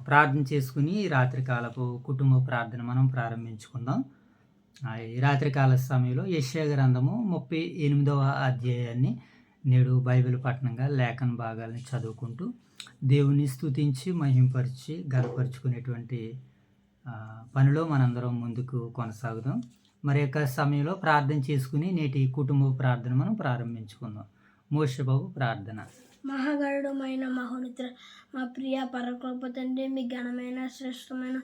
ప్రార్థన చేసుకుని రాత్రికాలపు కుటుంబ ప్రార్థన మనం ప్రారంభించుకుందాం. ఈ రాత్రికాల సమయంలో యెషయా గ్రంథము 38వ అధ్యాయాన్ని నేడు బైబిల్ పఠనంగా లేఖన భాగాల్ని చదువుకుంటూ దేవుని స్తుతించి మహింపరిచి గనపరుచుకునేటువంటి పనిలో మనందరం ముందుకు కొనసాగుదాం. మరి యొక్క సమయంలో ప్రార్థన చేసుకుని నేటి కుటుంబ ప్రార్థన మనం ప్రారంభించుకుందాం. మోషేబాబు ప్రార్థన. మహాగణుడమైన మహోన్నతుడ, మా ప్రియ పరకృప తండ్రి, మీ ఘనమైన శ్రేష్టమైన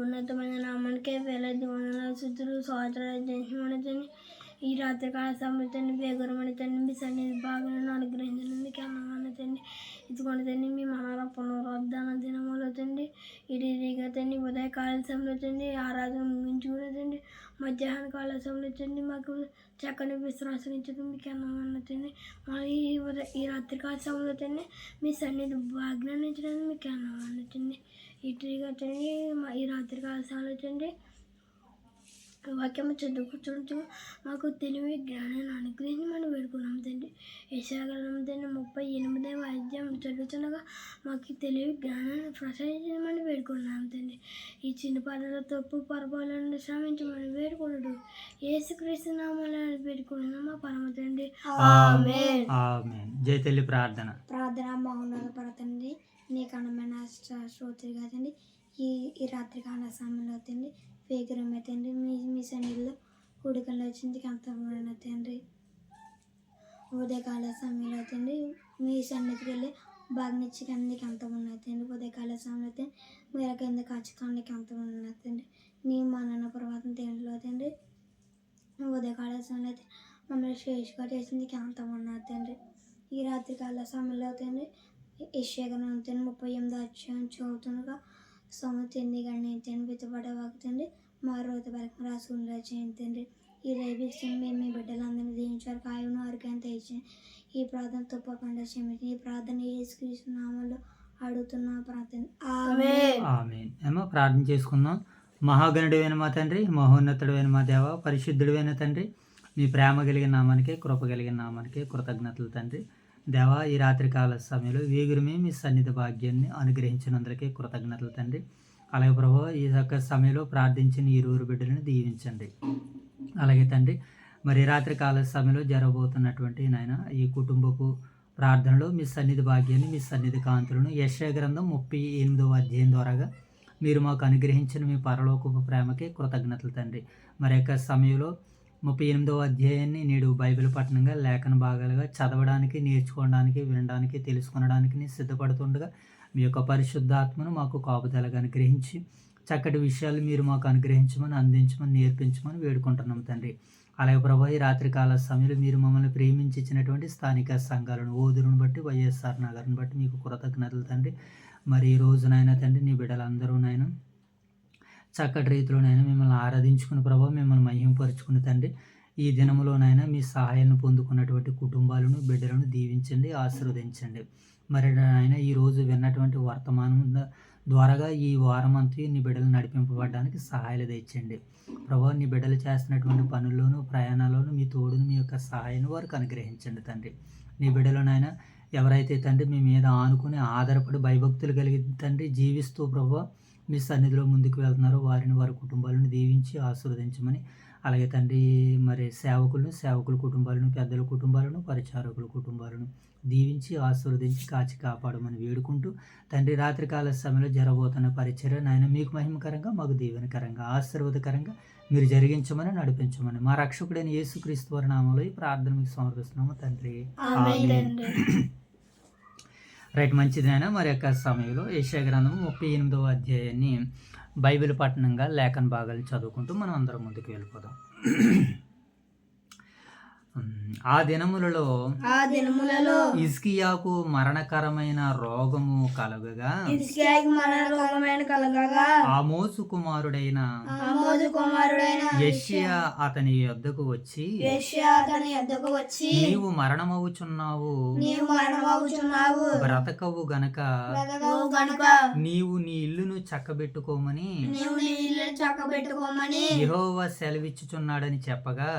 ఉన్నతమైన నామానికే వేలాది వందనాలు, స్తుతులు, స్తోత్రాలు చేసిన తండ్రి. ఈ రాత్రికాల సమృద్ధిని వేగురమని తండ్రి, మీ సన్నిధి భాగాలను అనుగ్రహించండి. మీకు అన్నగానే తండ్రి, ఇదిగోండి తండ్రి, మీ మనల పునరుద్ధాన దినములో తండ్రి, ఇడిగా తండ్రి ఉదయకాల సమయంలో తండ్రి ఆరాధన ముగించుకునే తండ్రి, మధ్యాహ్న కాల సమయంలో తండ్రి మాకు చక్కని విశ్వాసం ఇచ్చడం మీకు అన్నగానే తండ్రి. మరి ఈ రాత్రికాల సమయంలో తండ్రి మీ సన్నిధి భాగ్యాన్ని ఇచ్చడానికి మీకు అన్నగానే తండ్రి. ఇటుగా తండ్రి ఈ రాత్రికాల సమయంలో తండ్రి వాక్యం చదువుకుంటూ మాకు తెలివి జ్ఞానాన్ని అనుగ్రహించి మనం వేడుకున్నాం తండ్రి. యెషయా గ్రంథం తండ్రి 38వ అధ్యాయం చదువుతుండగా మాకు తెలివి జ్ఞానాన్ని ప్రసాదించమని వేడుకున్నాం తండ్రి. ఈ చిన్న పనుల తప్పు పొరపాలను శ్రమించమని వేడుకున్నాడు. యేసుక్రీస్తు నామములో వేడుకున్నాం మా పరమ తండ్రి. ఆమేన్. ఆమేన్. జై తల్లి ప్రార్థన. మౌనంగా పడుతుంది నీకు అన్నమైన శ్రోత్రిగా తండ్రి. ఈ రాత్రికాల సమయంలో తండ్రి వేగరమే తండ్రి మీ సన్నిధిలో కూడికలు వచ్చింది అంతమైన తండ్రి. ఉదయకాల సమయంలో తండ్రి మీ సన్నిధికి వెళ్ళి బాగ్నిచ్చికందుకు అంత ఉన్నది తండ్రి. ఉదయకాల సమయంలో తండ్రి మీరు కింద కాచుకోనికి అంత ఉన్నది తండ్రి. నీ మనన పర్వతం తండ్రిలో తండ్రి ఉదయకాల సమయంలో మమ్మల్ని శ్రేష్గా చేసింది అంత ఉన్నది తండ్రి. ఈ రాత్రికాల సమయంలో తండ్రి యెషయా గ్రంథం 38వ అధ్యాయం చదువుతుండగా సొమ్ము కానీ తండ్రి విత్తబడవాకు తండ్రి మా రోజు వరకు రాసుకుని చేయండి తండ్రి. ఈ రైబిక్స్ మేము మీ బిడ్డలందరినీ దీవించారు, కాయను ఆరోగ్యాన్ని తెచ్చి ఈ ప్రార్థన తప్పకుండా క్షమించి ఈ ప్రార్థన యేసుక్రీస్తు నామములో అడుగుతున్న ప్రార్థన. ఆమేన్. ఆమేన్. ఏమో ప్రార్థన చేసుకుందాం. మహాగణుడైన మా తండ్రి, మహోన్నతుడైన మా దేవ, పరిశుద్ధుడైన తండ్రి, మీ ప్రేమ కలిగిన నామానికి కృప కలిగిన నామానికి కృతజ్ఞతలు తండ్రి. దేవా, ఈ రాత్రికాల సమయంలో వేగురమే మీ సన్నిధి భాగ్యాన్ని అనుగ్రహించినందుకే కృతజ్ఞతలు తండ్రి. అలాగే ప్రభు ఈ యొక్క సమయంలో ప్రార్థించిన ఇరువురు బిడ్డలను దీవించండి. అలాగే తండ్రి మరి రాత్రికాల సమయంలో జరగబోతున్నటువంటి నాయన ఈ కుటుంబపు ప్రార్థనలో మీ సన్నిధి భాగ్యాన్ని మీ సన్నిధి కాంతులను యెషయా గ్రంథం 38వ అధ్యాయం ద్వారాగా మీరు మాకు అనుగ్రహించిన మీ పరలోకపు ప్రేమకి కృతజ్ఞతలు తండ్రి. మరి యొక్క సమయంలో 38వ అధ్యాయాన్ని నేడు బైబిల్ పఠనంగా లేఖన భాగాలుగా చదవడానికి, నేర్చుకోవడానికి, వినడానికి, తెలుసుకొనడానికి సిద్ధపడుతుండగా మీ యొక్క పరిశుద్ధాత్మను మాకు కాపుదలగా అనుగ్రహించి చక్కటి విషయాలు మీరు మాకు అనుగ్రహించమని, అందించమని, నేర్పించమని వేడుకుంటున్నాం తండ్రి. అలాగే ప్రభా ఈ రాత్రికాల సమయంలో మీరు మమ్మల్ని ప్రేమించి ఇచ్చినటువంటి స్థానిక సంఘాలను ఓదురును బట్టి, వైఎస్ఆర్ నగర్ని బట్టి మీకు కృతజ్ఞతలు తండ్రి. మరి ఈ రోజునైనా తండ్రి నీ బిడ్డలందరూ నాయన చక్కటి రీతిలోనైనా మిమ్మల్ని ఆరాధించుకుని ప్రభావ మిమ్మల్ని మహింపరుచుకుని తండ్రి ఈ దినములోనైనా మీ సహాయాన్ని పొందుకున్నటువంటి కుటుంబాలను బిడ్డలను దీవించండి, ఆశీర్వదించండి. మరి ఆయన ఈరోజు విన్నటువంటి వర్తమానం ద్వారాగా ఈ వారం అంతా నీ బిడ్డలు నడిపింపబడడానికి సహాయాలు తెచ్చండి ప్రభావ. నీ బిడ్డలు చేస్తున్నటువంటి పనుల్లోనూ ప్రయాణాల్లోనూ మీ తోడును మీ యొక్క సహాయాన్ని వారికి అనుగ్రహించండి తండ్రి. నీ బిడ్డలోనైనా ఎవరైతే తండ్రి మీ మీద ఆనుకుని ఆధారపడి భయభక్తులు కలిగి తండ్రి జీవిస్తూ ప్రభావ మీ సన్నిధిలో ముందుకు వెళ్తున్నారో వారిని వారి కుటుంబాలను దీవించి ఆశీర్వదించమని, అలాగే తండ్రి మరి సేవకుల కుటుంబాలను, పెద్దల కుటుంబాలను, పరిచారకుల కుటుంబాలను దీవించి ఆశీర్వదించి కాచి కాపాడమని వేడుకుంటూ తండ్రి రాత్రికాల సమయంలో జరగబోతున్న పరిచర్య నాయన మీకు మహిమకరంగా, మాకు దీవెనకరంగా, ఆశీర్వాదకరంగా మీరు జరిగించమని, నడిపించమని మా రక్షకుడైన యేసుక్రీస్తు వారి నామములో ఈ ప్రార్థన మీకు సమర్పిస్తున్నాము తండ్రి. ఆమేన్. రైట్, మంచిదైనా మరి యొక్క సమయంలో యెషయా గ్రంథం 38వ అధ్యాయాన్ని బైబిల్ పఠనంగా లేఖన భాగాలు చదువుకుంటూ మనం అందరం ముందుకు వెళ్ళిపోదాం. ఆ దినములలో హిజ్కియాకు మరణకరమైన రోగము కలగగా ఆమోజు కుమారుడైన యెషయా అతని యొద్దకు వచ్చి నీవు మరణమవుచున్నావు, బ్రతకవు గనక నీవు నీ ఇల్లును చక్కబెట్టుకోమని యెహోవా సెలవిచ్చుచున్నాడని చెప్పగా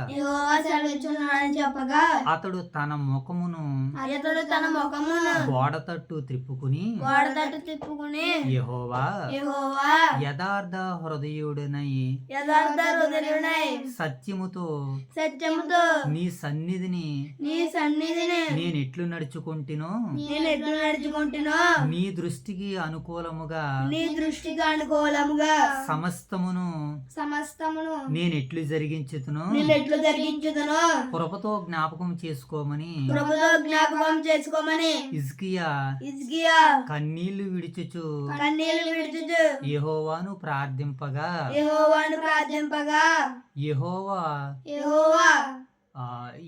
అని చెప్పగా అతడు తన ముఖమును అతడు తన ముఖమును గోడ తట్టు త్రిప్పుకుని గోడ తట్టు తిప్పుకుని యెహోవా యెహోవా యథార్థ హృదయుడనై యథార్థ హృదయుడై సత్యముతో సత్యముతో నీ సన్నిధిని నీ సన్నిధిని నేనెట్లు నడుచుకుంటునో నేను ఎట్లు నడుచుకుంటున్నా నీ దృష్టికి అనుకూలముగా నీ దృష్టికి అనుకూలముగా సమస్తమును సమస్తమును నేనెట్లు జరిగించుతునో నేను ఎట్లు జరిగించుదును కృపతో జ్ఞాపకం చేసుకోమని ప్రభుతో జ్ఞాపకం చేసుకోమని హిజ్కియా హిజ్కియా కన్నీళ్లు విడిచుచు కన్నీళ్లు విడుచుచు యెహోవాను ప్రార్థింపగా యెహోవాను ప్రార్థింపగా యెహోవా యెహోవా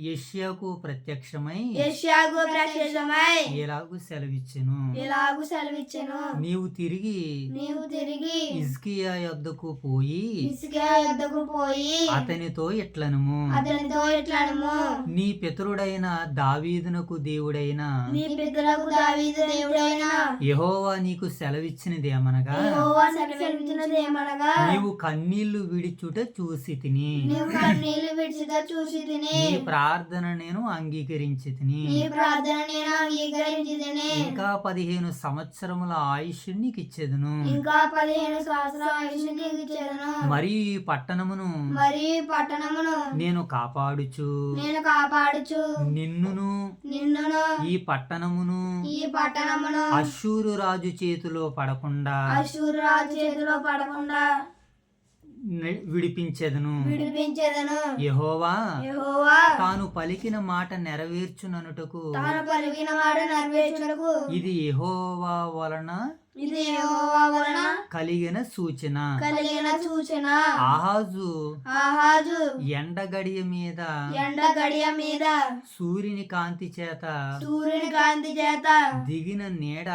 యెషయాకు ప్రత్యక్షమై యెషయాకు ప్రత్యక్షమై ఎలాగూ సెలవిచ్చెను ఇలాగు సెలవిచ్చెను నీవు తిరిగి నీవు తిరిగి హిజ్కియా యొద్దకు పోయి హిజ్కియా యొద్దకు పోయి అతనితో ఇట్లనుము అతనితో ఇట్లనము నీ పితరుడైన దావీదునకు దేవుడైన నీ పితరులకు దావీదు దేవుడైన యెహోవా నీకు సెలవిచ్చినదేమనగా యెహోవా సెలవిచ్చినది ఏమనగా నీవు కన్నీళ్లు విడిచుట చూసి తిని నీవు కన్నీళ్లు విడిచిగా చూసి తిని నీ ప్రార్థన నేను అంగీకరించి తిని నీ ప్రార్థన నేను అంగీకరించి తిని ఇంకా 15 సంవత్సరముల ఆయుష్ నీకు ఇచ్చేదను ఇంకా 15 సంవత్సరాల ఆయుష్ని ఇచ్చేదను మరియు ఈ పట్టణమును మరి ఈ పట్టణమును నేను కాపాడుచు నేను కాపాడుచు నిన్నును నిన్నును ఈ పట్టణమును ఈ పట్టణమును అశ్షూరు రాజు చేతిలో పడకుండా అశూరు రాజు చేతిలో పడకుండా విడిపించెదను విడిపించేదను యెహోవా యెహోవా తాను పలికిన మాట నెరవేర్చుననుటకు తాను పలికిన మాట నెరవేర్చుటకు ఇది యెహోవా వలన ఇది యెహోవా వలన కలిగిన సూచన కలిగిన సూచన ఆహాజు ఆహాజు ఎండ గడియ మీద ఎండ గడియ మీద సూర్యుని కాంతి చేత సూర్యుని కాంతి చేత దిగిన నీడ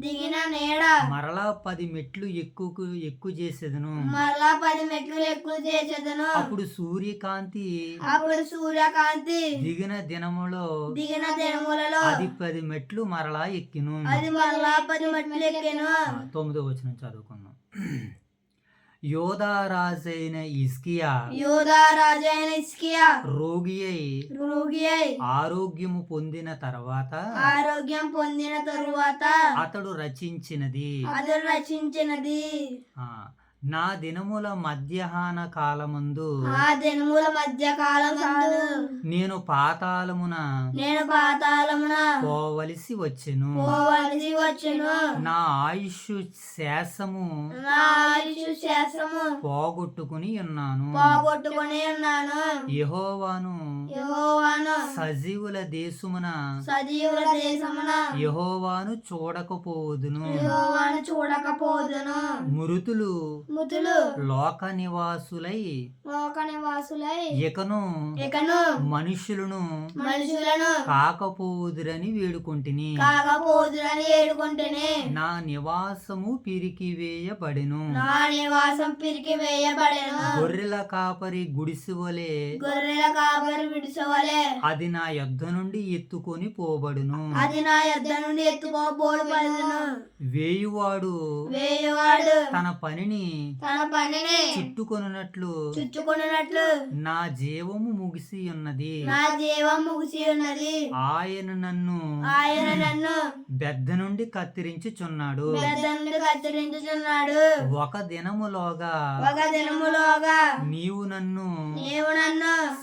దిగిన నీడ మరలా 10 మెట్లు ఎక్కువ చేసేదను మరలా 10 మెట్లు ఎక్కువ చేసేదను అప్పుడు సూర్యకాంతి అప్పుడు సూర్యకాంతి దిగిన దినములో దిగిన దినములలో అది 10 మెట్లు మరలా ఎక్కిను అది మరలా 10 మెట్లు ఎక్కెను 9వ వచనం చదువుకుందాం యోధా రాజైన హిజ్కియా యూదా రాజైన హిజ్కియా రోగి అయి ఆరోగ్యము పొందిన తర్వాత ఆరోగ్యం పొందిన తరువాత అతడు రచించినది అతడు రచించినది ఆ, నా దినముల మధ్యాహ్న కాలమందు ఆ దినముల మధ్య కాలం నేను పాతాళమున నేను పాతాళమున పోవలసి వచ్చెను పోవలసి వచ్చెను నా ఆయుష్ శేషము నా ఆయుష్ శాస్త్రము పోగొట్టుకుని ఉన్నాను పోగొట్టుకుని ఉన్నాను యెహోవాను యెహోవాను సజీవుల దేశమున సజీవుల దేశమున యెహోవాను చూడకపోదును యెహోవాను చూడకపోదును మృతులు ముతులు లోక నివాసులై లోక నివాసులై ఇకను ఇకను మనుషులను మనుషులను కాకపోదురని వేడుకొంటిని కాకపోదురని ఏడుకుంటేనే నా నివాసము పిరికివేయబడెను నా నివాసం పిరికి వేయబడెను గొర్రెల కాపరి గుడిసెవలే గొర్రెల కాపరి విడిసవలే అది నా యొద్ద నుండి ఎత్తుకొని పోబడును అది నా యొద్ద నుండి ఎత్తుకోబోడును వేయువాడు వేయవాడు తన పనిని చుట్టుకొనున్నట్లు చుట్టుకొనున్నట్లు నా జీవము ముగిసి ఉన్నది నా జీవం ముగిసి ఉన్నది ఆయన నన్ను బెద్ద నుండి కత్తిరించుచున్నాడు కత్తిరించుచున్నాడు ఒక దినములోగా నీవు నన్ను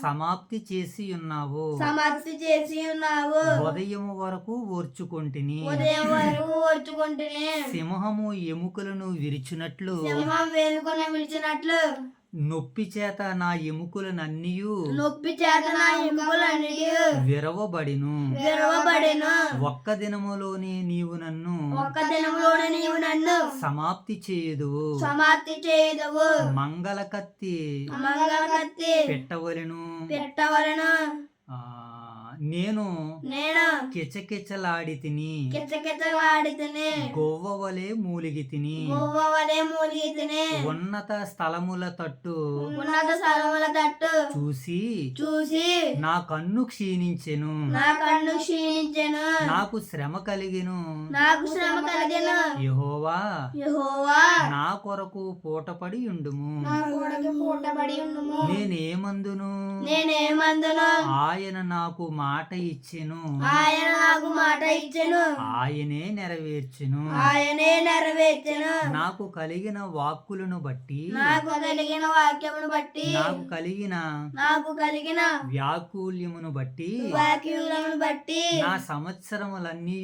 సమాప్తి చేసి ఉన్నావు సమాప్తి చేసి ఉన్నావు ఉదయం వరకు ఓర్చుకొంటిని ఉదయం వరకు ఓర్చుకుంటేనే సింహము ఎముకలను విరిచినట్లు సింహం వేలుకొని విడిచినట్లు నొప్పి చేత నా ఎముకలనన్నీయు నొప్పి చేత నా ఎముకలన్నీ విరవబడిను విరవబడెను ఒక్క దినములోనే నీవు నన్ను ఒక్క దినములోనే నీవు నన్ను సమాప్తి చేయుదువు సమాప్తి చేయదువు మంగళ కత్తి మంగళకత్తి పెట్టవలెను ఆ, నేను నేను కిచకిచలాడి తిని కిచకిచలాడి తిని గొవ్వవలే మూలిగి తిని గోవవలే మూలిగి తిని ఉన్నత స్థలముల తట్టు ఉన్నత స్థలముల తట్టు చూసి నా కన్ను క్షీణించెను నా కన్ను క్షీణించెను నాకు శ్రమ కలిగెను నాకు శ్రమ కలిగెను యెహోవా యెహోవా నా కొరకు పూటపడి ఉండుము. నా కొరకు పూటబడి ఉండుము. నేనేమందును నేనేమందును ఆయన నాకు మాట ఇచ్చెను, ఆయన నాకు మాట ఇచ్చెను, ఆయనే నెరవేర్చెను. ఆయనే నెరవేర్చెను. నాకు కలిగిన వాక్కులను బట్టి నాకు కలిగిన వాక్యమును బట్టి నాకు కలిగిన వ్యాకుల్యమును బట్టి వాక్యములను బట్టి నా సంవత్సరములన్నీ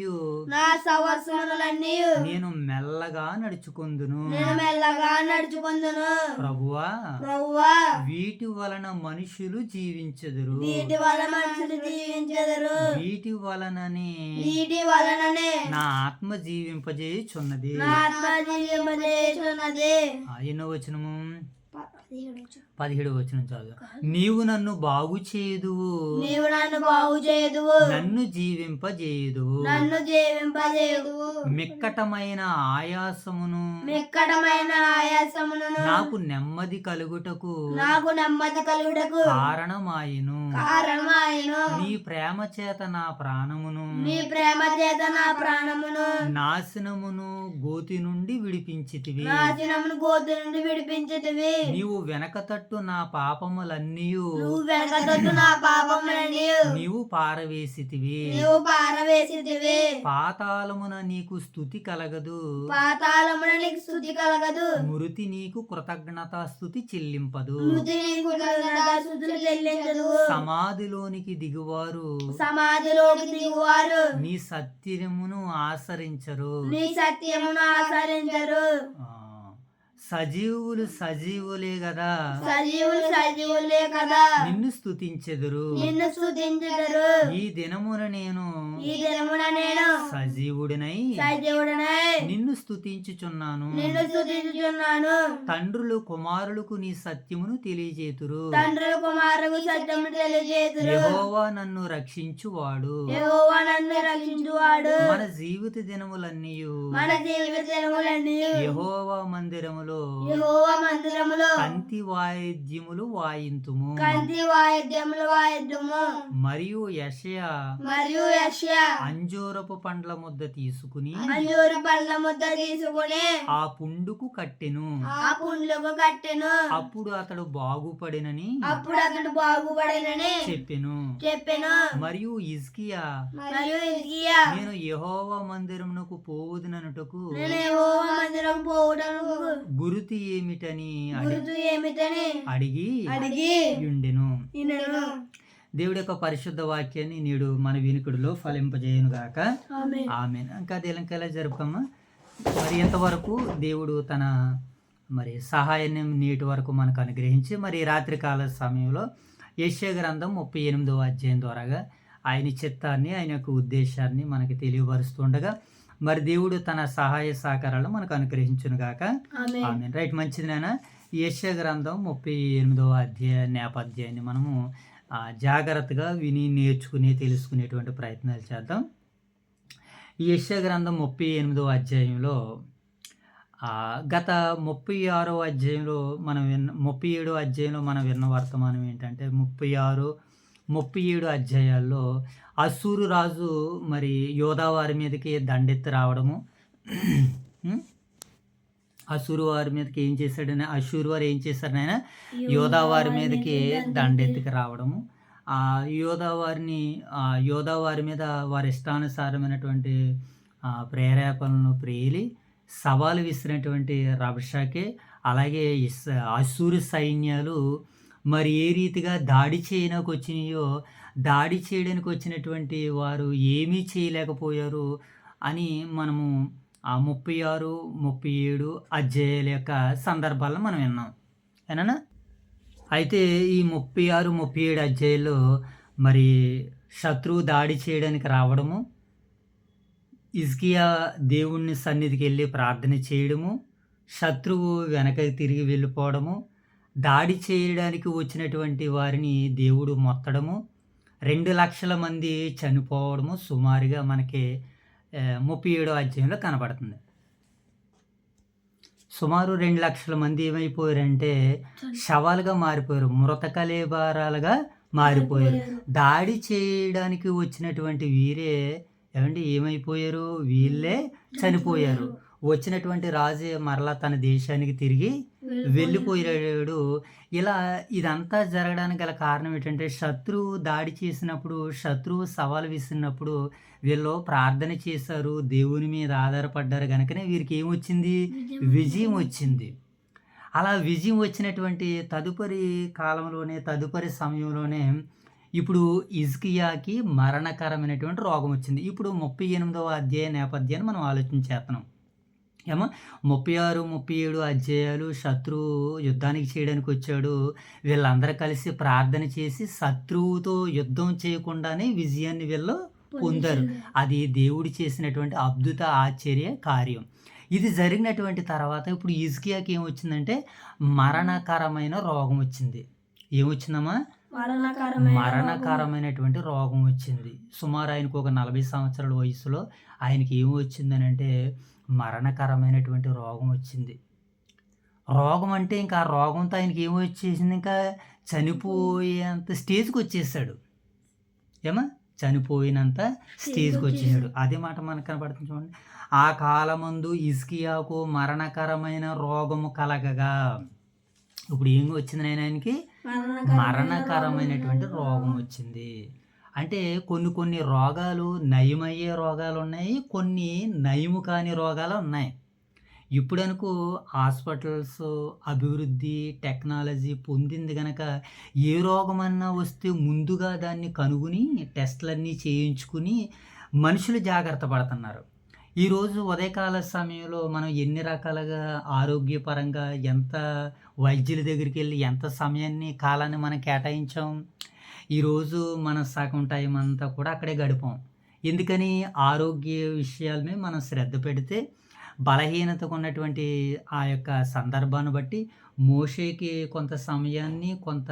నా సంవత్సరములన్నీ నేను మెల్లగా నడుచుకొందును. నేను మెల్లగా నడుచుకొందును. ప్రభువా ప్రభువా వీటి వలన మనుషులు జీవించెదరు, వీటి వలన మనుషులు జీవించెదరు, వీటి వలననే వీటి వలననే నా ఆత్మ జీవింపజేయుచున్నది. నా ఆత్మ జీవింపజేయుచున్నది. ఎన్నో వచనము 17వ వచనం చదువు. నీవు నన్ను బాగు చేయుదువు, నీవు నన్ను బాగు చేయుదువు, నన్ను జీవింపజేయుదువు. నన్ను జీవింపజేయుదువు. మిక్కటమైన ఆయాసమును మిక్కటమైన ఆయాసమును నాకు నెమ్మది కలుగుటకు నాకు నెమ్మది కలుగుటకు కారణమాయెను. కారణమాయెను. నీ ప్రేమ చేత నా ప్రాణమును నీ ప్రేమ చేత నా ప్రాణమును నాశనమును గోతి నుండి విడిపించితివి. నాశనమును గోతి నుండి విడిపించితివి. నీవు వెనకతట్టు నా పాపములన్నీయు నువ్వు వెనకతట్టు నా పాపములన్నీ నీవు పారవేసితివి. నీవు పారవేసితివి. పాతాళమున నీకు స్తుతి కలగదు, పాతాళమున నీకు స్తుతి కలగదు, మృతి నీకు కృతజ్ఞతా స్తుతి చెల్లింపదు. మృతి నీకు స్తుతులు చెల్లించదు. సమాధిలోనికి దిగువారు సమాధిలోకి దిగువారు నీ సత్యమును ఆచరించరు. నీ సత్యమును ఆచరించరు. సజీవులు సజీవులే కదా, సజీవులు సజీవులే కదా, నిన్ను స్తుతించెదరు. నిన్ను స్తుతించెదరు. ఈ దినమున నేను ఈ దినమున నేను సజీవుడినై సజీవుడనై నిన్ను స్తుతించుచున్నాను. నిన్ను స్తుతించుచున్నాను. తండ్రులు కుమారులకు నీ సత్యమును తెలియజేతురు. తండ్రుల కుమారులకు సత్యము తెలియజేతురు. యెహోవా నన్ను రక్షించువాడు, యెహోవా నన్ను రక్షించువాడు. మన జీవిత దినములన్నీ మన జీవిత దినములన్నీ యెహోవా మందిరములో యెహోవా మందిరములో కంతి వాయిద్యములు వాయింతుము. కంతి వాయిద్యములు వాయిద్యము. మరియు యెషయా అంజూరపు పండ్ల ముద్ద తీసుకుని అంజూరు పండ్ల ముద్ద తీసుకుని ఆ పుండుకు కట్టెను. ఆ పుండ్లకు కట్టెను. అప్పుడు అతడు బాగుపడినని అప్పుడు అతడు బాగుపడినని చెప్పెను. మరియు హిజ్కియా నేను యెహోవా మందిరమునకు పోవుదుననుటకు నేను యెహోవా మందిరం పోవుటకు గురుతు ఏమిటని అడిగి ఉండెను. వినెను. దేవుడి యొక్క పరిశుద్ధ వాక్యాన్ని నేడు మన వినికుడిలో ఫలింపజేయను గాక. ఆమేన్. ఇంకా దేలంకెలా జరుపుకమ్మా. మరి ఇంతవరకు దేవుడు తన సహాయాన్ని నేటి వరకు మనకు అనుగ్రహించి మరి రాత్రికాల సమయంలో యెషయా గ్రంథం 38వ అధ్యాయం ద్వారాగా ఆయన చిత్తాన్ని, ఆయన యొక్క ఉద్దేశాన్ని మనకి తెలియపరుస్తుండగా మరి దేవుడు తన సహాయ సహకారాలు మనకు అనుగ్రహించును గాక. ఆమేన్. రైట్, మంచిది నాన్న. యెషయా గ్రంథం 38వ అధ్యాయ నేపథ్యాన్ని మనము జాగ్రత్తగా విని నేర్చుకుని తెలుసుకునేటువంటి ప్రయత్నాలు చేద్దాం. ఈ యెషయా గ్రంథం 38వ అధ్యాయంలో గత 36వ అధ్యాయంలో 37వ అధ్యాయంలో మనం విన్న వర్తమానం ఏంటంటే 36, 37 అధ్యాయాల్లో అశ్షూరు రాజు మరి యోధా వారి మీదకి దండెత్తి రావడము, అశ్షూరు వారి మీదకి అశ్షూరు వారు ఏం చేశారనైనా యోధా వారి మీదకి దండెత్తికి రావడము, యోధా వారి మీద వారి ఇష్టానుసారమైనటువంటి ప్రేరేపణలను ప్రేలి సవాలు విసిరినటువంటి రబ్షాకే, అలాగే అశ్షూరు సైన్యాలు మరి ఏ రీతిగా దాడి చేయడానికి వచ్చినాయో దాడి చేయడానికి వచ్చినటువంటి వారు ఏమీ చేయలేకపోయారు అని మనము 36, 37 అధ్యాయాల యొక్క సందర్భాలను మనం విన్నాం ఏనా. అయితే ఈ 36, 37 అధ్యాయాల్లో మరి శత్రువు దాడి చేయడానికి రావడము, హిజ్కియా దేవుని సన్నిధికి వెళ్ళి ప్రార్థన చేయడము, శత్రువు వెనకకి తిరిగి వెళ్ళిపోవడము, దాడి చేయడానికి వచ్చినటువంటి వారిని దేవుడు మొత్తడము, 2 లక్షల మంది చనిపోవడము సుమారుగా మనకి 37వ అధ్యాయంలో కనబడుతుంది. సుమారు 2 లక్షల మంది ఏమైపోయారంటే శవాలుగా మారిపోయారు, మృత కళేబరాలుగా మారిపోయారు. దాడి చేయడానికి వచ్చినటువంటి వీరే ఏమండి ఏమైపోయారు, వీళ్ళే చనిపోయారు. వచ్చినటువంటి రాజు మరలా తన దేశానికి తిరిగి వెళ్ళిపోయాడు. ఇలా ఇదంతా జరగడానికి గల కారణం ఏంటంటే, శత్రువు దాడి చేసినప్పుడు, శత్రువు సవాలు విసిరినప్పుడు వీళ్ళు ప్రార్థన చేశారు. దేవుని మీద ఆధారపడ్డారు గనుకనే వీరికి ఏమొచ్చింది? విజయం వచ్చింది. అలా విజయం వచ్చినటువంటి తదుపరి కాలంలోనే, తదుపరి సమయంలోనే ఇప్పుడు హిజ్కియాకి మరణకరమైనటువంటి రోగం వచ్చింది. ఇప్పుడు 38వ అధ్యాయ నేపథ్యాన్ని మనం ఆలోచించేస్తున్నాం. 36, 37 అధ్యాయాలు శత్రువు యుద్ధానికి చేయడానికి వచ్చాడు. వీళ్ళందరూ కలిసి ప్రార్థన చేసి శత్రువుతో యుద్ధం చేయకుండానే విజయాన్ని వీళ్ళు పొందారు. అది దేవుడు చేసినటువంటి అద్భుత ఆశ్చర్య కార్యం. ఇది జరిగినటువంటి తర్వాత ఇప్పుడు హిజ్కియాకి ఏమొచ్చిందంటే మరణకరమైన రోగం వచ్చింది. ఏమొచ్చిందమ్మా? మరణకరమైనటువంటి రోగం వచ్చింది. సుమారు ఆయనకు ఒక 40 సంవత్సరాల వయసులో ఆయనకి ఏమి వచ్చిందనంటే మరణకరమైనటువంటి రోగం వచ్చింది. రోగం అంటే ఇంకా ఆ రోగంతో ఆయనకి ఏమి వచ్చేసింది, ఇంకా చనిపోయేంత స్టేజ్కి వచ్చేసాడు. చనిపోయినంత స్టేజ్కి వచ్చేసాడు. అదే మాట మనకు కనపడుతుంది చూడండి. ఆ కాలమందు హిజ్కియాకు మరణకరమైన రోగము కలగగా, ఇప్పుడు ఏం వచ్చింది ఆయనకి? మరణకరమైనటువంటి రోగం వచ్చింది. అంటే కొన్ని రోగాలు నయమయ్యే రోగాలు ఉన్నాయి, కొన్ని నయము కాని రోగాలు ఉన్నాయి. ఇప్పుడనుకో హాస్పిటల్స్ అభివృద్ధి టెక్నాలజీ పొందింది కనుక ఏ రోగమన్నా వస్తే ముందుగా దాన్ని కనుగొని టెస్టులన్నీ చేయించుకుని మనుషులు జాగ్రత్త పడుతున్నారు. ఈరోజు ఉదయకాల సమయంలో మనం ఎన్ని రకాలుగా ఆరోగ్యపరంగా ఎంత వైద్యుల దగ్గరికి వెళ్ళి ఎంత సమయాన్ని కాలాన్ని మనం కేటాయించాం. ఈరోజు మన సగం టైం అంతా కూడా అక్కడే గడిపాం. ఎందుకని? ఆరోగ్య విషయాల మీద మనం శ్రద్ధ పెడితే బలహీనతకు ఉన్నటువంటి ఆ యొక్క సందర్భాన్ని బట్టి మోషేకి కొంత సమయాన్ని కొంత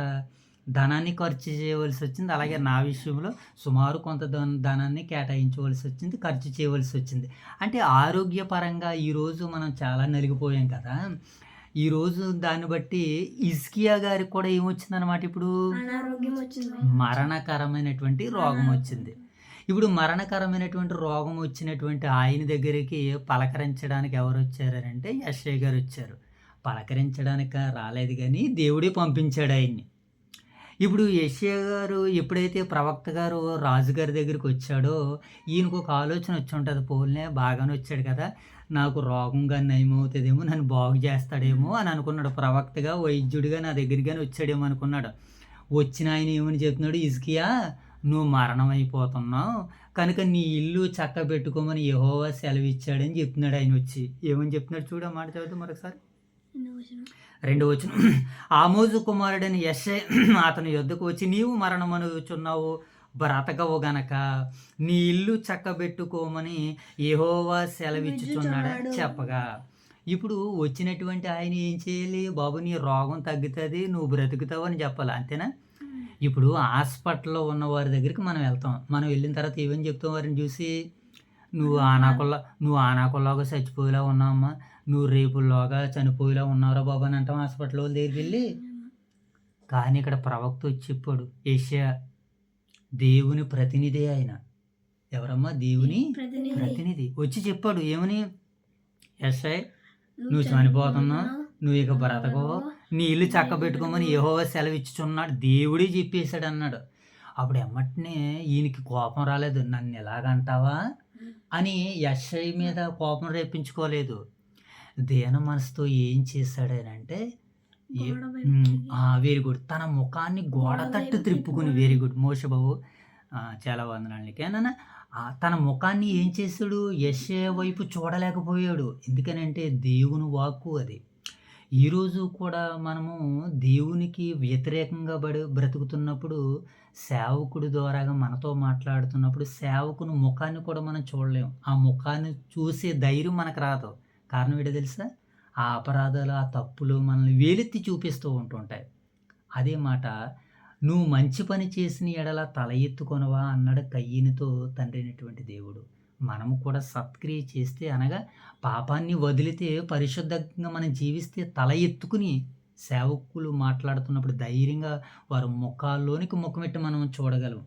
ధనాన్ని ఖర్చు చేయవలసి వచ్చింది. అలాగే నా విషయంలో సుమారు కొంత ధనాన్ని కేటాయించవలసి వచ్చింది, ఖర్చు చేయవలసి వచ్చింది. అంటే ఆరోగ్యపరంగా ఈరోజు మనం చాలా నలిగిపోయాం కదా. ఈరోజు దాన్ని బట్టి హిజ్కియా గారికి కూడా ఏమొచ్చిందనమాట? ఇప్పుడు మరణకరమైనటువంటి రోగం వచ్చింది. ఇప్పుడు మరణకరమైనటువంటి రోగం వచ్చినటువంటి ఆయన దగ్గరికి పలకరించడానికి ఎవరు వచ్చారంటే యెషయా గారు వచ్చారు. పలకరించడానికి రాలేదు కానీ దేవుడే పంపించాడు ఆయన్ని. ఇప్పుడు యెషయా గారు ఎప్పుడైతే ప్రవక్త గారు రాజుగారి దగ్గరికి వచ్చాడో ఈయనకు ఒక ఆలోచన వచ్చి ఉంటుంది. పోల్నే బాగానే వచ్చాడు కదా, నాకు రోగంగా నయమవుతుందేమో, నన్ను బాగు చేస్తాడేమో అని అనుకున్నాడు. ప్రవక్తగా వైద్యుడిగా నా దగ్గరిగానే వచ్చాడేమో అనుకున్నాడు. వచ్చిన ఆయన ఏమని చెప్తున్నాడు? హిజ్కియా, నువ్వు మరణం అయిపోతున్నావు కనుక నీ ఇల్లు చక్క పెట్టుకోమని యెహోవా సెలవిచ్చాడని చెప్తున్నాడు. ఆయన వచ్చి ఏమని చెప్తున్నాడు చూడ మాట చదువుతూ మరొకసారి 2వ వచనం. ఆమోజు కుమారుడైన యెషయా అతని యొద్దకు వచ్చి, నీవు మరణమనుచున్నావు, బ్రతకవు గనక నీ ఇల్లు చక్కబెట్టుకోమని యెహోవా సెలవిచ్చుచున్నాడని చెప్పగా, ఇప్పుడు వచ్చినటువంటి ఆయన ఏం చేయాలి? బాబు నీ రోగం తగ్గుతుంది, నువ్వు బ్రతుకుతావు అని చెప్పాలి. అంతేనా? ఇప్పుడు హాస్పిటల్లో ఉన్న వారి దగ్గరికి మనం వెళ్తాం. మనం వెళ్ళిన తర్వాత ఏమని చెప్తాం వారిని చూసి? నువ్వు ఆనాకుల్లాగా చచ్చిపోయేలా ఉన్నావమ్మా, నువ్వు రేపుల్లోగా చనిపోయేలా ఉన్నావురా బాబు అని అంటాం హాస్పిటల్ వాళ్ళ దగ్గరికి వెళ్ళి. కానీ ఇక్కడ ప్రవక్త వచ్చి చెప్పాడు, యెషయా దేవుని ప్రతినిధి ఆయన. ఎవరమ్మా? దేవుని ప్రతినిధి వచ్చి చెప్పాడు. ఏమని? యెషయా, నువ్వు చనిపోతున్నావు, నువ్వు ఇక బ్రతకవు, నీ ఇల్లు చక్కబెట్టుకోమని యెహోవా సెలవిచ్చుచున్నాడు, దేవుడే చెప్పేశాడు అన్నాడు. అప్పుడు ఎమ్మటనే ఈయనకి కోపం రాలేదు. నన్ను ఎలాగంటావా అని యెషయా మీద కోపం రేపించుకోలేదు. దీన మనసుతో ఏం చేశాడనంటే, వెరీ గుడ్, తన ముఖాన్ని గోడ తట్టు త్రిప్పుకుని, వెరీ గుడ్ మోషే బాబు, చాలా వందనాలు నీకేనా. తన ముఖాన్ని ఏం చేశాడు? యెషయా వైపు చూడలేకపోయాడు. ఎందుకనంటే దేవుని వాక్కు అది. ఈరోజు కూడా మనము దేవునికి వ్యతిరేకంగా బ్రతుకుతున్నప్పుడు, సేవకుడి ద్వారాగా మనతో మాట్లాడుతున్నప్పుడు సేవకుని ముఖాన్ని కూడా మనం చూడలేము. ఆ ముఖాన్ని చూసే ధైర్యం మనకు రాదు. కారణం ఏంటో తెలుసా? ఆ అపరాధాలు, ఆ తప్పులు మనల్ని వేలెత్తి చూపిస్తూ ఉంటుంటాయి. అదే మాట, నువ్వు మంచి పని చేసిన ఎడల తల ఎత్తుకొనవా అన్నాడు కయ్యనుతో తండ్రి అయినటువంటి దేవుడు. మనము కూడా సత్క్రియ చేస్తే, అనగా పాపాన్ని వదిలితే, పరిశుద్ధంగా మనం జీవిస్తే తల ఎత్తుకుని సేవకులు మాట్లాడుతున్నప్పుడు ధైర్యంగా వారి ముఖాల్లోనికి ముఖమెట్టి మనం చూడగలం.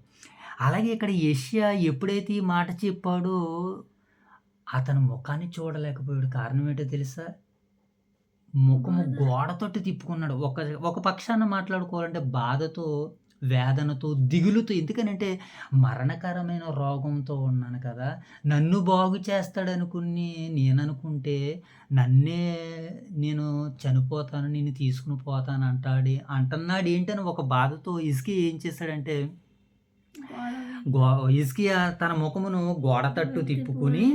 అలాగే ఇక్కడ యెషయా ఎప్పుడైతే ఈ మాట చెప్పాడో అతని ముఖాన్ని చూడలేకపోయాడు. కారణం ఏంటో తెలుసా? ముఖము బాధ. గోడతోటి తిప్పుకున్నాడు. ఒక పక్షాన మాట్లాడుకోవాలంటే బాధతో, వేదనతో, దిగులుతో. ఎందుకనంటే మరణకరమైన రోగంతో ఉన్నాను కదా! నన్ను బాగు చేస్తాడనుకుని నేననుకుంటే నన్నే నేను చనిపోతాను, నిన్ను తీసుకొని పోతాను అంటున్నాడేంటని ఒక బాధతో హిజ్కియా ఏం చేశాడంటే గో హిజ్కియా తన ముఖమును గోడ తట్టు తిప్పుకొని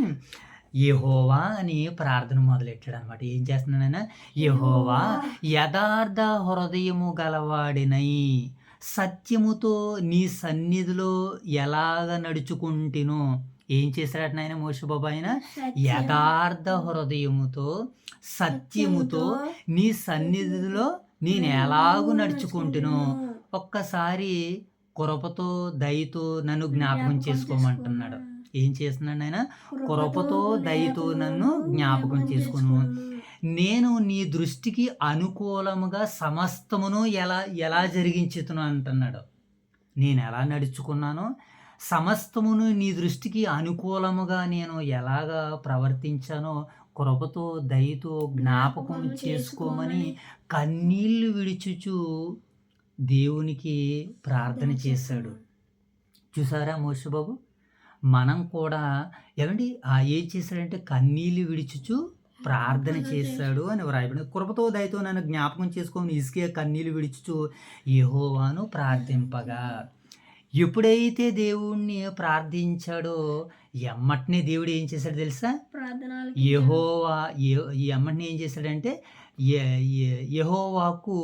యెహోవా అని ప్రార్థన మొదలెట్టాడనమాట. ఏం చేస్తున్నాడాయన? యెహోవా యథార్థ హృదయము గలవాడినై సత్యముతో నీ సన్నిధిలో ఎలాగ నడుచుకుంటినో. ఏం చేశాడట నాయన మోషే బాబు ఆయన? యథార్థ హృదయముతో సత్యముతో నీ సన్నిధిలో నేను ఎలాగూ నడుచుకుంటునో. ఒక్కసారి కృపతో దయతో నన్ను జ్ఞాపకం చేసుకోమంటున్నాడు. ఏం చేస్తున్నాడు ఆయన? కృపతో దయతో నన్ను జ్ఞాపకం చేసుకును. నేను నీ దృష్టికి అనుకూలముగా సమస్తమును ఎలా జరిగించుతును అంటున్నాడు. నేను ఎలా నడుచుకున్నానో సమస్తమును నీ దృష్టికి అనుకూలముగా నేను ఎలాగా ప్రవర్తించానో కృపతో దయతో జ్ఞాపకం చేసుకోమని కన్నీళ్లు విడిచుచు దేవునికి ప్రార్థన చేశాడు. చూసారా మోషే బాబు? మనం కూడా ఏమండి ఏం చేశాడంటే కన్నీళ్లు విడిచుచు ప్రార్థన చేశాడు అని వ్రాయబడింది. కృపతో దయతో నన్ను జ్ఞాపకం చేసుకోమని హిజ్కియా కన్నీళ్లు విడిచుచు యెహోవాను ప్రార్థింపగా. ఎప్పుడైతే దేవుణ్ణి ప్రార్థించాడో ఎమ్మటనే దేవుడు ఏం చేశాడు తెలుసా? యెహోవా ఎమ్మటనే ఏం చేశాడంటే యెహోవాకు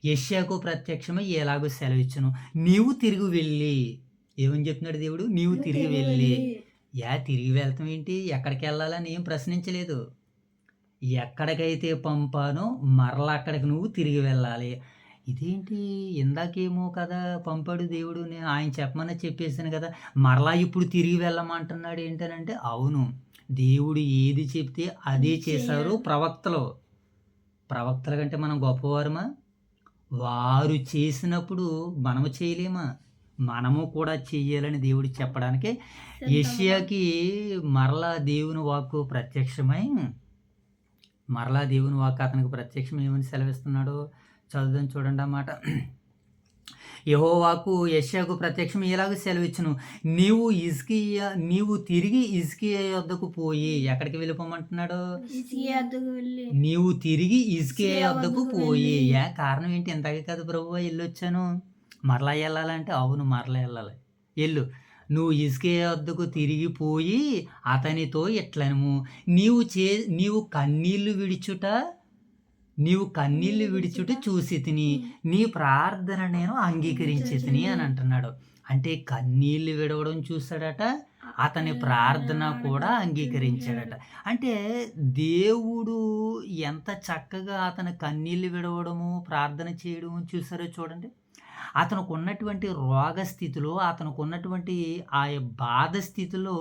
యెషయాకు ప్రత్యక్షమై ఎలాగో సెలవిచ్చును, నీవు తిరిగి వెళ్ళి. ఏమని చెప్తున్నాడు దేవుడు? నీవు తిరిగి వెళ్ళి. తిరిగి వెళ్తాం ఏంటి? ఎక్కడికి వెళ్ళాలని ఏం ప్రశ్నించలేదు. ఎక్కడికైతే పంపానో మరలా అక్కడికి నువ్వు తిరిగి వెళ్ళాలి. ఇదేంటి, ఇందాకేమో కదా పంపాడు దేవుడు, నేను ఆయన చెప్పమని చెప్పేసాను కదా, మరలా ఇప్పుడు తిరిగి వెళ్ళమంటున్నాడు ఏంటనంటే, అవును, దేవుడు ఏది చెప్తే అదే చేశారు ప్రవక్తలు. ప్రవక్తల కంటే మనం గొప్పవారమా? వారు చేసినప్పుడు మనము చేయలేమా? మనము కూడా చెయ్యాలని దేవుడు చెప్పడానికి యెషయాకి మరలా దేవుని వాక్కు ప్రత్యక్షమై అతనికి ప్రత్యక్షం ఏమని సెలవిస్తున్నాడో చదువుదాం చూడండి అన్నమాట. యెహోవాకు యెషయాకు ప్రత్యక్షం ఇలాగ సెలవిచ్చును, నీవు తిరిగి హిజ్కియా యొద్దకు పోయి. ఎక్కడికి వెళ్ళిపోమంటున్నాడు? నీవు తిరిగి హిజ్కియా యొద్దకు పోయి. కారణం ఏంటి? ఇంతకే కదా ప్రభువా వెళ్ళొచ్చాను, మరలా వెళ్ళాలంటే, అవును మరలా వెళ్ళాలి, వెళ్ళు. నువ్వు హిజ్కియా వద్దకు తిరిగిపోయి అతనితో ఇట్లనము, నీవు కన్నీళ్లు విడిచుట చూసి తిని నీ ప్రార్థన నేను అంగీకరించి తిని అని అంటున్నాడు. అంటే కన్నీళ్లు విడవడం చూశాడట, అతని ప్రార్థన కూడా అంగీకరించాడట. అంటే దేవుడు ఎంత చక్కగా అతని కన్నీళ్లు విడవడము ప్రార్థన చేయడము చూసారో చూడండి. అతనికి ఉన్నటువంటి రోగ స్థితిలో, అతనికి ఉన్నటువంటి ఆ బాధ స్థితిలో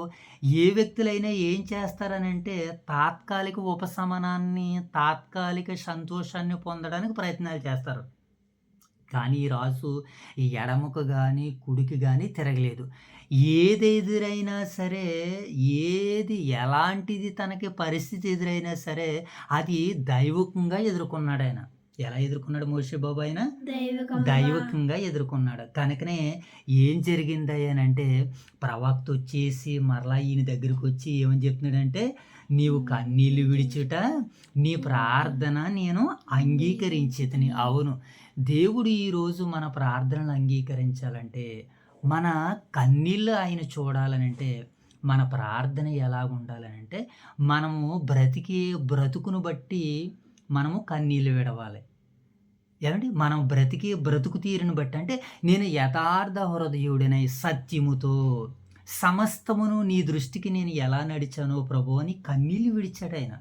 ఏ వ్యక్తులైనా ఏం చేస్తారనంటే తాత్కాలిక ఉపశమనాన్ని, తాత్కాలిక సంతోషాన్ని పొందడానికి ప్రయత్నాలు చేస్తారు. కానీ ఈ రాజు ఎడమకు కానీ కుడికి కానీ తిరగలేదు. ఏది ఎదురైనా సరే, ఎలాంటిది తనకి పరిస్థితి ఎదురైనా సరే అది దైవికంగా ఎదుర్కొన్నాడు ఆయన. ఎలా ఎదుర్కొన్నాడు మోషే బాబు? ఆయన దైవికంగా ఎదుర్కొన్నాడు. కనుకనే ఏం జరిగింది అంటే ప్రవక్త వచ్చేసి మరలా ఈయన దగ్గరికి వచ్చి ఏమని చెప్తున్నాడంటే, నీవు కన్నీళ్లు విడిచుట నీ ప్రార్థన నేను అంగీకరించేదని. అవును, దేవుడు ఈరోజు మన ప్రార్థనలు అంగీకరించాలంటే, మన కన్నీళ్ళు ఆయన చూడాలనంటే, మన ప్రార్థన ఎలా ఉండాలనంటే, మనము బ్రతుకును బట్టి మనము కన్నీళ్ళు విడవాలి. ఏమండి, మనం బ్రతుకు తీరుని బట్టి, అంటే నేను యథార్థ హృదయుడినై సత్యముతో సమస్తమును నీ దృష్టికి నేను ఎలా నడిచానో ప్రభు అని కన్నీళ్ళు విడిచాడు ఆయన.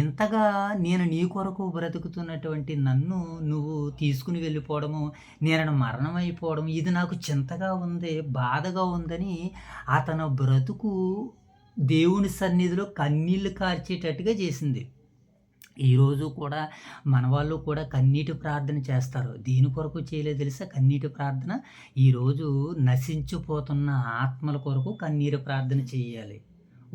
ఇంతగా నేను నీ కొరకు బ్రతుకుతున్నటువంటి నన్ను నువ్వు తీసుకుని వెళ్ళిపోవడము, నేను మరణం అయిపోవడం, ఇది నాకు చింతగా ఉంది, బాధగా ఉందని అతను బ్రతుకు దేవుని సన్నిధిలో కన్నీళ్లు కార్చేటట్టుగా చేసింది. ఈరోజు కూడా మన వాళ్ళు కూడా కన్నీటి ప్రార్థన చేస్తారు. దేని కొరకు చేయలేదు తెలుసా? కన్నీటి ప్రార్థన. ఈరోజు నశించిపోతున్న ఆత్మల కొరకు కన్నీరు ప్రార్థన చేయాలి.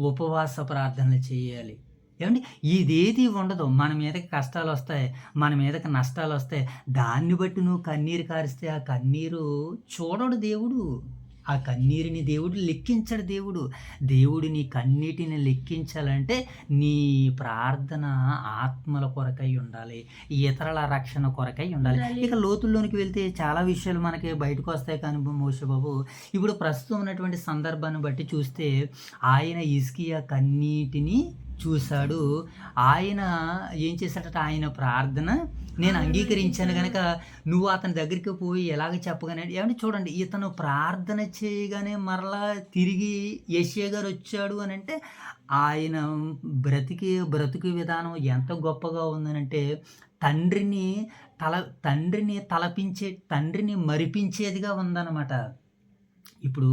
ఉపవాస ప్రార్థనలు చేయాలి. ఏవండి ఇదేది ఉండదు. మన మీదకి కష్టాలొస్తాయి. మన మీదకి నష్టాలొస్తాయి. దాన్ని బట్టి నువ్వు కన్నీరు కారిస్తే ఆ కన్నీరు చూడడు దేవుడు. ఆ కన్నీరుని దేవుడు లెక్కించడు దేవుడు. దేవుడు నీ కన్నీటిని లెక్కించాలంటే నీ ప్రార్థన ఆత్మల కొరకై ఉండాలి. ఇతరుల రక్షణ కొరకై ఉండాలి. ఇక లోతుల్లోనికి వెళ్తే చాలా విషయాలు మనకి బయటకొస్తాయి కానీ మోషే బాబు, ఇప్పుడు ప్రస్తుతం ఉన్నటువంటి సందర్భాన్ని బట్టి చూస్తే ఆయన హిజ్కియా కన్నీటిని చూశాడు. ఆయన ఏం చేశాడట, ఆయన ప్రార్థన నేను అంగీకరించాను గనక నువ్వు అతని దగ్గరికి పోయి ఎలాగ చెప్పగానే ఏమంటే చూడండి, ఇతను ప్రార్థన చేయగానే మరలా తిరిగి యెషయా గారు వచ్చాడు అని అంటే ఆయన బ్రతుకు విధానం ఎంత గొప్పగా ఉందనంటే తండ్రిని తలపించే, తండ్రిని మరిపించేదిగా ఉందన్నమాట. ఇప్పుడు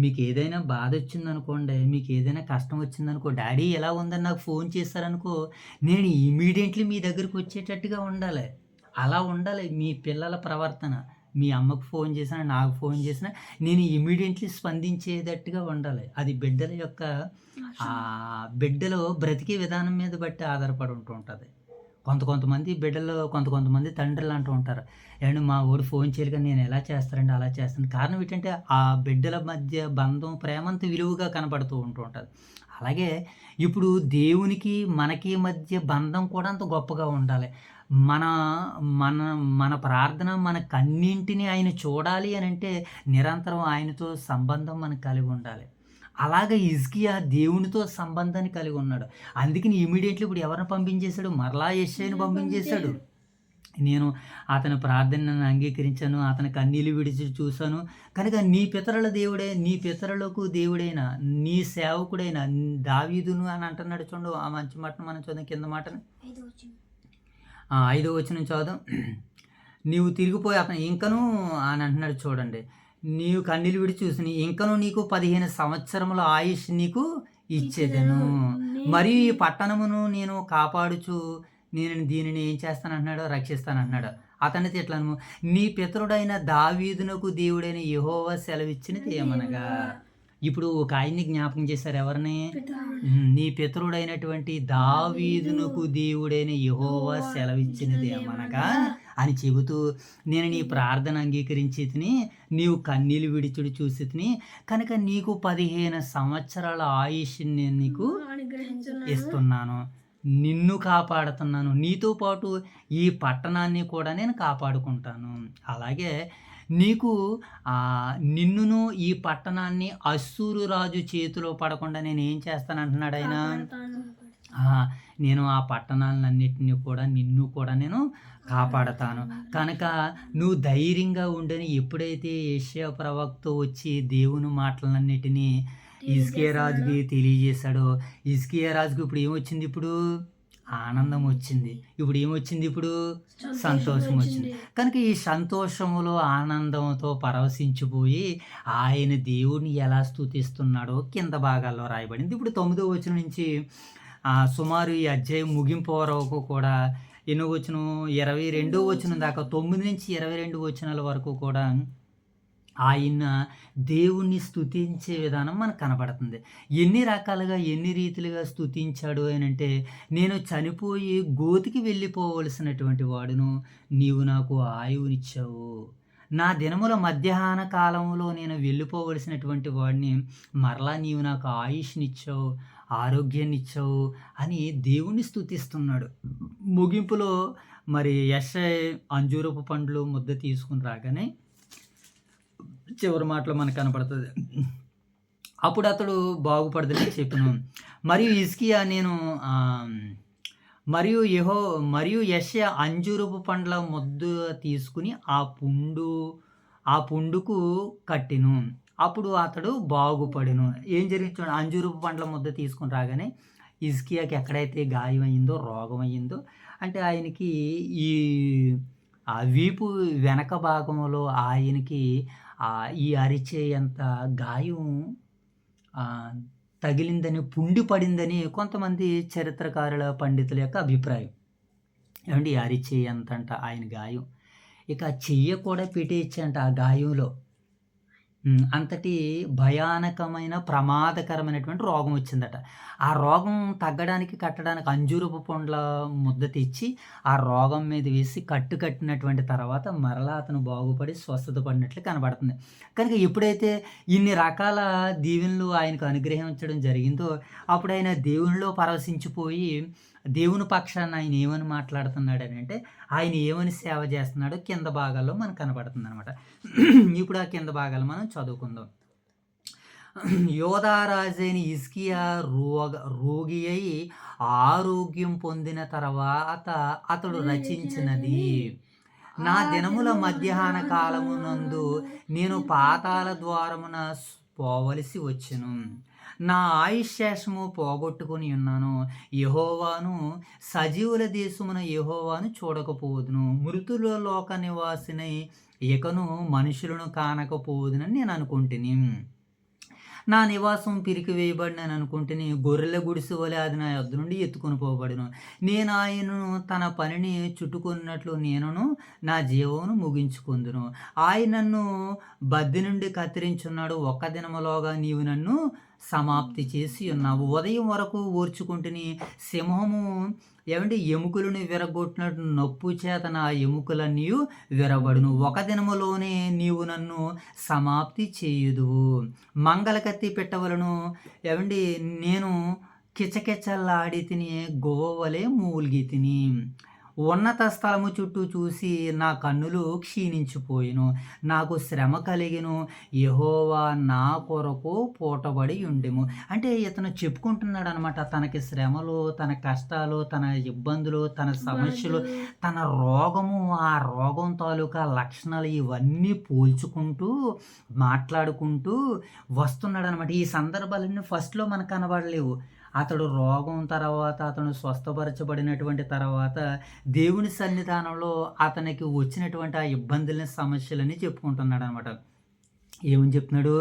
మీకు ఏదైనా బాధ వచ్చిందనుకోండి, మీకు ఏదైనా కష్టం వచ్చిందనుకో, డాడీ ఎలా ఉందని నాకు ఫోన్ చేశారనుకో, నేను ఇమీడియట్లీ మీ దగ్గరికి వచ్చేటట్టుగా ఉండాలి. అలా ఉండాలి మీ పిల్లల ప్రవర్తన. మీ అమ్మకు ఫోన్ చేసినా, నాకు ఫోన్ చేసినా నేను ఇమీడియట్లీ స్పందించేటట్టుగా ఉండాలి. అది బిడ్డలు బ్రతికే విధానం మీద బట్టి ఆధారపడి ఉంటుంది. కొంతమంది తండ్రులు అంటూ ఉంటారు, ఏమండి మా వాడు ఫోన్ చేయరు కానీ నేను ఎలా చేస్తానండి అలా చేస్తాను. కారణం ఏంటంటే ఆ బిడ్డల మధ్య బంధం ప్రేమంత విలువగా కనపడుతూ ఉంటుంది. అలాగే ఇప్పుడు దేవునికి మనకి మధ్య బంధం కూడా అంత గొప్పగా ఉండాలి. మన మన మన ప్రార్థన మన కన్నింటిని ఆయన చూడాలి అని అంటే నిరంతరం ఆయనతో సంబంధం మనకు కలిగి ఉండాలి. అలాగే హిజ్కియా దేవునితో సంబంధాన్ని కలిగి ఉన్నాడు. అందుకని ఇమీడియట్లీ ఇప్పుడు ఎవరిని పంపించేశాడు, మరలా యెషయాని పంపించేశాడు. నేను అతని ప్రార్థనను అంగీకరించాను, అతని కన్నీళ్ళు విడిచి చూశాను కనుక నీ పితరులకు దేవుడైన నీ సేవకుడైన దావీదును అని అంటున్నాడు. చూడు ఆ మంచి మాటను మనం చూద్దాం, కింద మాటను 5వ వచనం చదువుదాం. నీవు తిరిగిపోయి అతను ఇంకను అని అంటున్నాడు. చూడండి, నీవు కన్నీళ్ళు విడిచి చూసి ఇంకను నీకు 15 సంవత్సరముల ఆయుష్ నీకు ఇచ్చేదను, మరియు ఈ పట్టణమును నేను కాపాడుచు నేను దీనిని ఏం చేస్తానంటున్నాడో రక్షిస్తానంటున్నాడు. అతనితో ఎట్లను, నీ పితరుడైన దావీదునకు దేవుడైన యెహోవా సెలవిచ్చినది ఏమనగా, ఇప్పుడు ఒక ఆయన్ని జ్ఞాపకం చేశారు. ఎవరిని? నీ పితరుడైనటువంటి దావీదునకు దేవుడైన యెహోవా సెలవిచ్చినది ఏమనగా అని చెబుతూ, నేను నీ ప్రార్థన అంగీకరించి తిని నీవు కన్నీళ్ళు విడిచుడు చూసి తిని కనుక నీకు 15 సంవత్సరాల ఆయుష్ నేను నీకు ఇస్తున్నాను, నిన్ను కాపాడుతున్నాను, నీతో పాటు ఈ పట్టణాన్ని కూడా నేను కాపాడుకుంటాను. అలాగే నీకు నిన్నును ఈ పట్టణాన్ని అశ్షూరు రాజు చేతిలో పడకుండా నేను ఏం చేస్తానంటున్నాడు ఆయన. నేను ఆ పట్టణాలన్నిటినీ కూడా నిన్ను కూడా నేను కాపాడతాను కనుక నువ్వు ధైర్యంగా ఉండని ఎప్పుడైతే యెషయా ప్రవక్త వచ్చి దేవుని మాటలన్నిటినీ హిజ్కియా రాజుకి తెలియజేశాడో, హిజ్కియా రాజుకి ఇప్పుడు ఏమొచ్చింది, ఇప్పుడు ఆనందం వచ్చింది. ఇప్పుడు ఏమొచ్చింది, ఇప్పుడు సంతోషం వచ్చింది. కనుక ఈ సంతోషములో ఆనందంతో పరవశించిపోయి ఆయన దేవుడిని ఎలా స్తుతిస్తున్నాడో కింద భాగాల్లో రాయబడింది. ఇప్పుడు 9వ వచనం నుంచి సుమారు ఈ అధ్యాయం ముగింపు వరకు కూడా ఎన్నో వచనం 22వ వచనం దాకా 9 నుంచి 22 వచనాల వరకు కూడా ఆయన దేవుణ్ణి స్తుతించే విధానం మనకు కనపడుతుంది. ఎన్ని రకాలుగా ఎన్ని రీతిలుగా స్తుతించాడు అని అంటే, నేను చనిపోయి గోతికి వెళ్ళిపోవలసినటువంటి వాడును, నీవు నాకు ఆయువునిచ్చావు. నా దినముల మధ్యాహ్న కాలంలో నేను వెళ్ళిపోవలసినటువంటి వాడిని మరలా నీవు నాకు ఆయుష్నిచ్చావు, ఆరోగ్యాన్ని ఇచ్చావు అని దేవుణ్ణి స్తుతిస్తున్నాడు. ముగింపులో మరి యెషయా అంజూరపు పండ్లు ముద్ద తీసుకుని రాగానే చివరి మాటలో మనకు కనపడుతుంది, అప్పుడు అతడు బాగుపడదని చెప్పాను. మరియు హిజ్కియా మరియు యెషయా అంజూరపు పండ్ల ముద్ద తీసుకుని ఆ పుండుకు కట్టెను, అప్పుడు అతడు బాగుపడెను. ఏం జరిగింది? అంజూరపు పండ్ల ముద్ద తీసుకుని రాగానే హిజ్కియాకి ఎక్కడైతే గాయం అయిందో, రోగం అయ్యిందో, అంటే ఆయనకి ఈ వీపు వెనక భాగంలో ఆయనకి ఈ అరిచేయంత గాయం తగిలిందని, పుండి పడిందని కొంతమంది చరిత్రకారుల పండితుల యొక్క అభిప్రాయం. ఏమంటే ఈ అరిచేయంతంట ఆయన గాయం. ఇక చెయ్య కూడా పెట్టేయచ్చంట ఆ గాయంలో. అంతటి భయానకమైన, ప్రమాదకరమైనటువంటి రోగం వచ్చిందట. ఆ రోగం తగ్గడానికి, కట్టడానికి అంజూరపు పండ్ల ముద్ద తెచ్చి, ఆ రోగం మీద వేసి కట్టినటువంటి తర్వాత మరలా అతను బాగుపడి స్వస్థత పడినట్లు కనబడుతుంది. కనుక ఎప్పుడైతే ఇన్ని రకాల దీవెనలు ఆయనకు అనుగ్రహించడం జరిగిందో, అప్పుడాయన దేవునిలో పరవశించిపోయి, దేవుని పక్షాన ఆయన ఏమని మాట్లాడుతున్నాడనంటే, ఆయన ఏమని సేవ చేస్తున్నాడో కింద భాగాల్లో మనకు కనపడుతుందనమాట. ఇప్పుడు ఆ కింద భాగాలు మనం చదువుకుందాం. యోధారాజైన హిజ్కియా రోగి అయి ఆరోగ్యం పొందిన తర్వాత అతడు రచించినది, నా దినముల మధ్యాహ్న కాలమునందు నేను పాతాళ ద్వారమున పోవలసి వచ్చెను. నా ఆయుష్శేషము పోగొట్టుకొని ఉన్నాను. యెహోవాను, సజీవుల దేశమున యెహోవాను చూడకపోదును. మృతుల లోక నివాసినై ఇకను మనుషులను కానకపోదునని నేను అనుకుంటుని. నా నివాసం పిరికివేయబడినని అనుకుంటుని. గొర్రెల గుడిసె వలె అది నా యొద్ద నుండి ఎత్తుకొని పోబడును. నేను ఆయనను తన పనిని చుట్టుకున్నట్లు నేనును నా జీవమును ముగించుకుందును. ఆయన నన్ను బద్ది నుండి కత్తిరించున్నాడు. ఒక్క దినములోగా నీవు నన్ను సమాప్తి చేసి ఉన్నావు. ఉదయం వరకు ఓర్చుకుంటుని. సింహము ఎముకలను విరగొట్టినట్టు నొప్పు చేత నా ఎముకలన్నీ విరబడును. ఒక దినములోనే నీవు నన్ను సమాప్తి చేయుదువు. మంగళకత్తి పెట్టవలను నేను కిచకిచలాడి తిని, గువ్వ వలె మూల్గి తిని. ఉన్నత స్థలము చుట్టూ చూసి నా కన్నులు క్షీణించిపోయిను. నాకు శ్రమ కలిగెను. యెహోవా నా కొరకు పూటబడి ఉండెము. అంటే ఇతను చెప్పుకుంటున్నాడు అనమాట. తనకి శ్రమలు, తన కష్టాలు, తన ఇబ్బందులు, తన సమస్యలు, తన రోగము, ఆ రోగం తాలూకా లక్షణాలు ఇవన్నీ పోల్చుకుంటూ, మాట్లాడుకుంటూ వస్తున్నాడు అనమాట. ఈ సందర్భాలన్నీ ఫస్ట్లో మనకు కనబడలేవు. అతడు రోగం తర్వాత, అతను స్వస్థపరచబడినటువంటి తర్వాత దేవుని సన్నిధానంలో అతనికి వచ్చినటువంటి ఆ ఇబ్బందులని, సమస్యలని చెప్పుకుంటున్నాడు అనమాట. ఏమని చెప్తున్నాడు?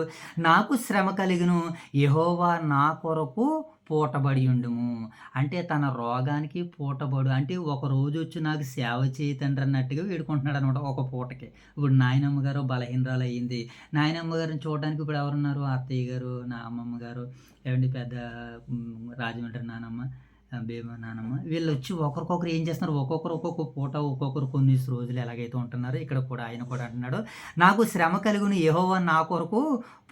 నాకు శ్రమ కలిగెను. యెహోవా నా కొరకు పూటబడి ఉండుము. అంటే తన రోగానికి పూటబడు అంటే ఒక రోజు వచ్చి నాకు సేవ చేయి తండ్రి అన్నట్టుగా వేడుకుంటున్నాడు అనమాట ఒక పూటకి. ఇప్పుడు నాయనమ్మ గారు బలహీనరాలు అయ్యింది. నాయనమ్మ గారిని చూడడానికి ఇప్పుడు ఎవరున్నారు? అత్తయ్య గారు, నా అమ్మమ్మ గారు, పెద్ద రాజమండ్రి నానమ్మ, భీమా నానమ్మ, వీళ్ళు వచ్చి ఒకరికొకరు ఏం చేస్తున్నారు? ఒక్కొక్క పూట, ఒక్కొక్కరు కొన్ని రోజులు ఎలాగైతే ఉంటున్నారో ఇక్కడ కూడా ఆయన కూడా అంటున్నాడు, నాకు శ్రమ కలుగును. యెహోవా నా కొరకు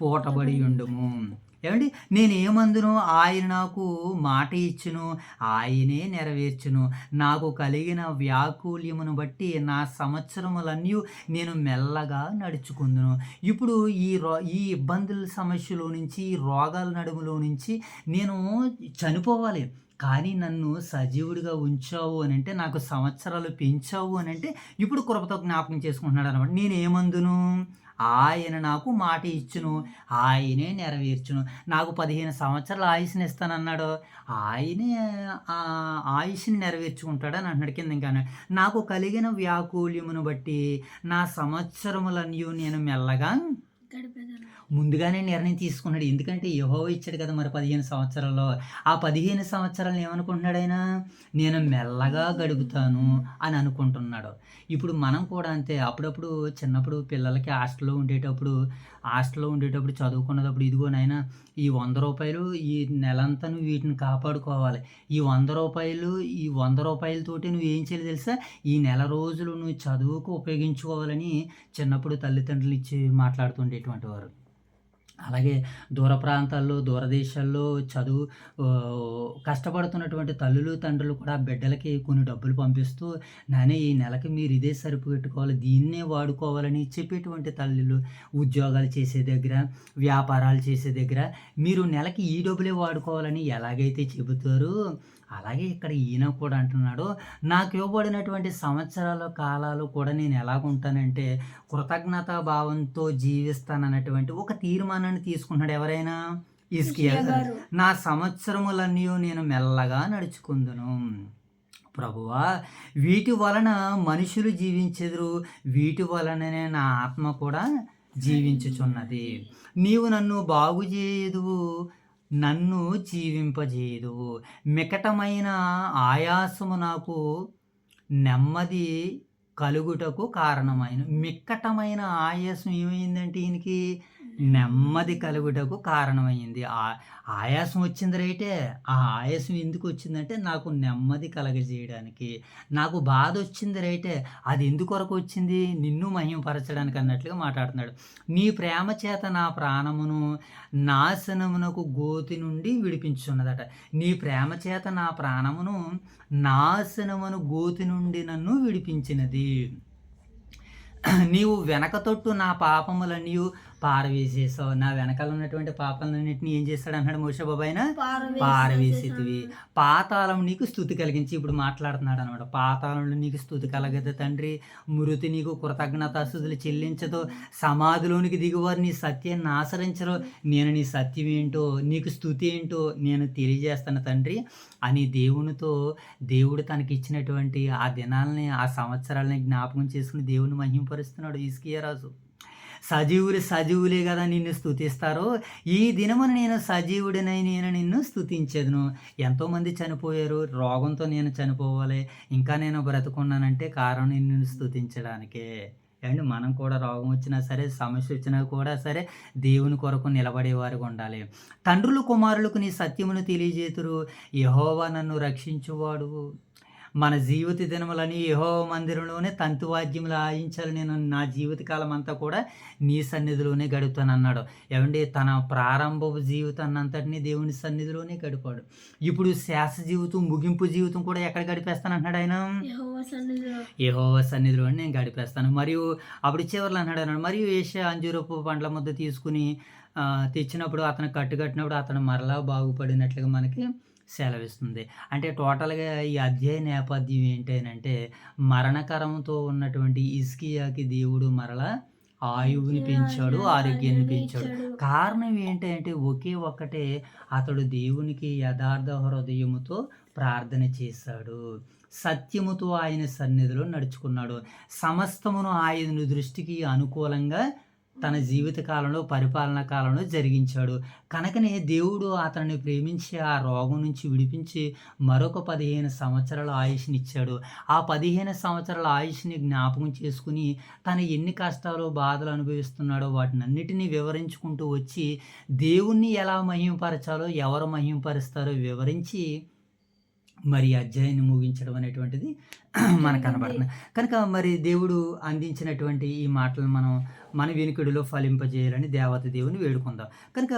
పూటబడి ఉండుము. నేనేమందును? ఆయన నాకు మాట ఇచ్చును, ఆయనే నెరవేర్చును. నాకు కలిగిన వ్యాకుల్యమును బట్టి నా సంవత్సరములన్నీ నేను మెల్లగా నడుచుకుందును. ఇప్పుడు ఈ ఇబ్బందుల సమస్యలో నుంచి, ఈ రోగాల నడుములో నుంచి నేను చనిపోవాలి. కానీ నన్ను సజీవుడిగా ఉంచావు అని అంటే, నాకు సంవత్సరాలు పెంచావు అని అంటే, ఇప్పుడు కృపతో జ్ఞాపకం చేసుకుంటున్నాడు అనమాట. నేనేమందును? ఆయన నాకు మాట ఇచ్చును, ఆయనే నెరవేర్చును. నాకు 15 సంవత్సరాల ఆయుష్ని ఇస్తానన్నాడు, ఆయనే ఆయుష్ని నెరవేర్చుకుంటాడని అంటున్నాడు. కింద ఇంకా నాకు కలిగిన వ్యాకుల్యమును బట్టి నా సంవత్సరములన్నీ నేను మెల్లగా ముందుగానే నిర్ణయం తీసుకున్నాడు. ఎందుకంటే యెహోవా ఇచ్చాడు కదా మరి 15 సంవత్సరాల్లో. ఆ 15 సంవత్సరాలు ఏమనుకుంటున్నాడు ఆయన? నేను మెల్లగా గడుపుతాను అని అనుకుంటున్నాడు. ఇప్పుడు మనం కూడా అంతే. అప్పుడప్పుడు చిన్నప్పుడు పిల్లలకి హాస్టల్లో ఉండేటప్పుడు చదువుకునేటప్పుడు, ఇదిగో నాయన ఈ 100 రూపాయలు ఈ నెలంతా నువ్వు వీటిని కాపాడుకోవాలి. ఈ 100 రూపాయలతోటి నువ్వు ఏం చేయాలి తెలుసా? ఈ నెల రోజులు నువ్వు చదువుకు ఉపయోగించుకోవాలని చిన్నప్పుడు తల్లిదండ్రులు ఇచ్చి మాట్లాడుతుండేటువంటి వారు. అలాగే దూర ప్రాంతాల్లో, దూరదేశాల్లో కష్టపడుతున్నటువంటి తల్లులు, తండ్రులు కూడా బిడ్డలకి కొన్ని డబ్బులు పంపిస్తూ, నానే ఈ నెలకి మీరు ఇదే సరిపెట్టుకోవాలి, దీన్నే వాడుకోవాలని చెప్పేటువంటి తల్లులు, ఉద్యోగాలు చేసే దగ్గర, వ్యాపారాలు చేసే దగ్గర మీరు నెలకి ఈ డబ్బులే వాడుకోవాలని ఎలాగైతే చెబుతారో, అలాగే ఇక్కడ ఈయన కూడా అంటున్నాడు, నాకు ఇవ్వబడినటువంటి సంవత్సరాల కాలాలు కూడా నేను ఎలాగుంటానంటే కృతజ్ఞతా భావంతో జీవిస్తానన్నటువంటి ఒక తీర్మానాన్ని తీసుకున్నాడు. ఎవరైనా? హిజ్కియా గారు. నా సంవత్సరములన్నీ నేను మెల్లగా నడుచుకుందును. ప్రభువా, వీటి వలన మనుషులు జీవించెదరు, వీటి వలననే నా ఆత్మ కూడా జీవించుచున్నది. నీవు నన్ను బాగు చేయుదువు, నన్ను జీవింపజేయుదువు. మికటమైన ఆయాసము నాకు నెమ్మది కలుగుటకు కారణమైన. మిక్కటమైన ఆయాసం ఏమైందంటే ఈయనకి నెమ్మది కలుగుటకు కారణమైంది. ఆయాసం వచ్చింది రైటే. ఆ ఆయాసం ఎందుకు వచ్చిందంటే నాకు నెమ్మది కలగజేయడానికి. నాకు బాధొచ్చింది రైటే. అది ఎందుకొరకు వచ్చింది? నిన్ను మహిమపరచడానికి అన్నట్లుగా మాట్లాడుతున్నాడు. నీ ప్రేమ చేత నా ప్రాణమును నాశనమునకు గోతి నుండి విడిపించుచున్నదట. నీ ప్రేమ చేత నా ప్రాణమును నాశనమును గోతి నుండి నన్ను విడిపించినది. నీవు వెనక తొట్టు నా పాపములన్నీయు పారవేసేసావు. నా వెనకాల ఉన్నటువంటి పాపాలన్నింటినీ ఏం చేస్తాడు అన్నాడు మోషే బాబాయన? పారవేసేతివి. పాతాళం నీకు స్తుతి కలిగించి ఇప్పుడు మాట్లాడుతున్నాడు అనమాట. పాతాళంలో నీకు స్తుతి కలగదు తండ్రి. మృతి నీకు కృతజ్ఞతాస్తుతులు చెల్లించదు. సమాధిలోనికి దిగువారు నీ సత్యాన్ని ఆచరించరు. నేను నీ సత్యం ఏంటో, నీకు స్తుతి ఏంటో నేను తెలియజేస్తాను తండ్రి అని దేవుడు తనకిచ్చినటువంటి ఆ దినాలని, ఆ సంవత్సరాలని జ్ఞాపకం చేసుకుని దేవుని మహింపరుస్తున్నాడు హిజ్కియా రాజు. సజీవులే కదా నిన్ను స్తుతిస్తారు. ఈ దినమున నేను సజీవుడినై నేను నిన్ను స్తుతించెదను. ఎంతోమంది చనిపోయారు. రోగంతో నేను చనిపోవాలి, ఇంకా నేను బ్రతుకున్నానంటే కారణం నిన్ను స్తుతించడానికే. అండ్ మనం కూడా రోగం వచ్చినా సరే, సమస్య వచ్చినా కూడా సరే దేవుని కొరకు నిలబడేవారుగా ఉండాలి. తండ్రులు కుమారులకు నీ సత్యమును తెలియజేతురు. యెహోవా నన్ను రక్షించువాడు. మన జీవిత దినములని యెహోవా మందిరంలోనే తంతువాద్యములు ఆయించాలి. నేను నా జీవితకాలం అంతా కూడా నీ సన్నిధిలోనే గడుపుతానన్నాడు. ఏమండి, తన ప్రారంభపు జీవితాన్ని అంతటినీ దేవుని సన్నిధిలోనే గడిపాడు. ఇప్పుడు శాశ్వత జీవితం, ముగింపు జీవితం కూడా ఎక్కడ గడిపేస్తానంటున్నాడు ఆయన? యెహోవా సన్నిధిలోనే నేను గడిపేస్తాను. మరియు అప్పుడు చివర్లో అన్నాడు, మరియు యేషయా అంజూరపు పండ్ల ముద్ద తీసుకుని తెచ్చినప్పుడు అతను కట్టినప్పుడు అతను మరలా బాగుపడినట్లుగా మనకి సెలవిస్తుంది. అంటే టోటల్గా ఈ అధ్యాయ నేపథ్యం ఏంటంటే, మరణకరంతో ఉన్నటువంటి హిజ్కియాకి దేవుడు మరలా ఆయువుని పెంచాడు, ఆరోగ్యాన్ని పెంచాడు. కారణం ఏంటంటే ఒకే ఒక్కటే, అతడు దేవునికి యథార్థ హృదయముతో ప్రార్థన చేశాడు. సత్యముతో ఆయన సన్నిధిలో నడుచుకున్నాడు. సమస్తమును ఆయన దృష్టికి అనుకూలంగా తన జీవిత కాలంలో, పరిపాలన కాలంలో జరిగించాడు. కనుకనే దేవుడు అతన్ని ప్రేమించి ఆ రోగం నుంచి విడిపించి మరొక 15 సంవత్సరాల ఆయుష్నిచ్చాడు. ఆ 15 సంవత్సరాల ఆయుష్ని జ్ఞాపకం చేసుకుని తను ఎన్ని కష్టాలు, బాధలు అనుభవిస్తున్నాడో వాటినన్నిటినీ వివరించుకుంటూ వచ్చి దేవుణ్ణి ఎలా మహిమపరచాలో, ఎవరు మహిమపరుస్తారో వివరించి మరి అధ్యాయాన్ని ముగించడం అనేటువంటిది మనకు కనబడుతుంది. కనుక మరి దేవుడు అందించినటువంటి ఈ మాటలు మన వినికిడిలో ఫలింపజేయాలని దేవత దేవుని వేడుకుందాం. కనుక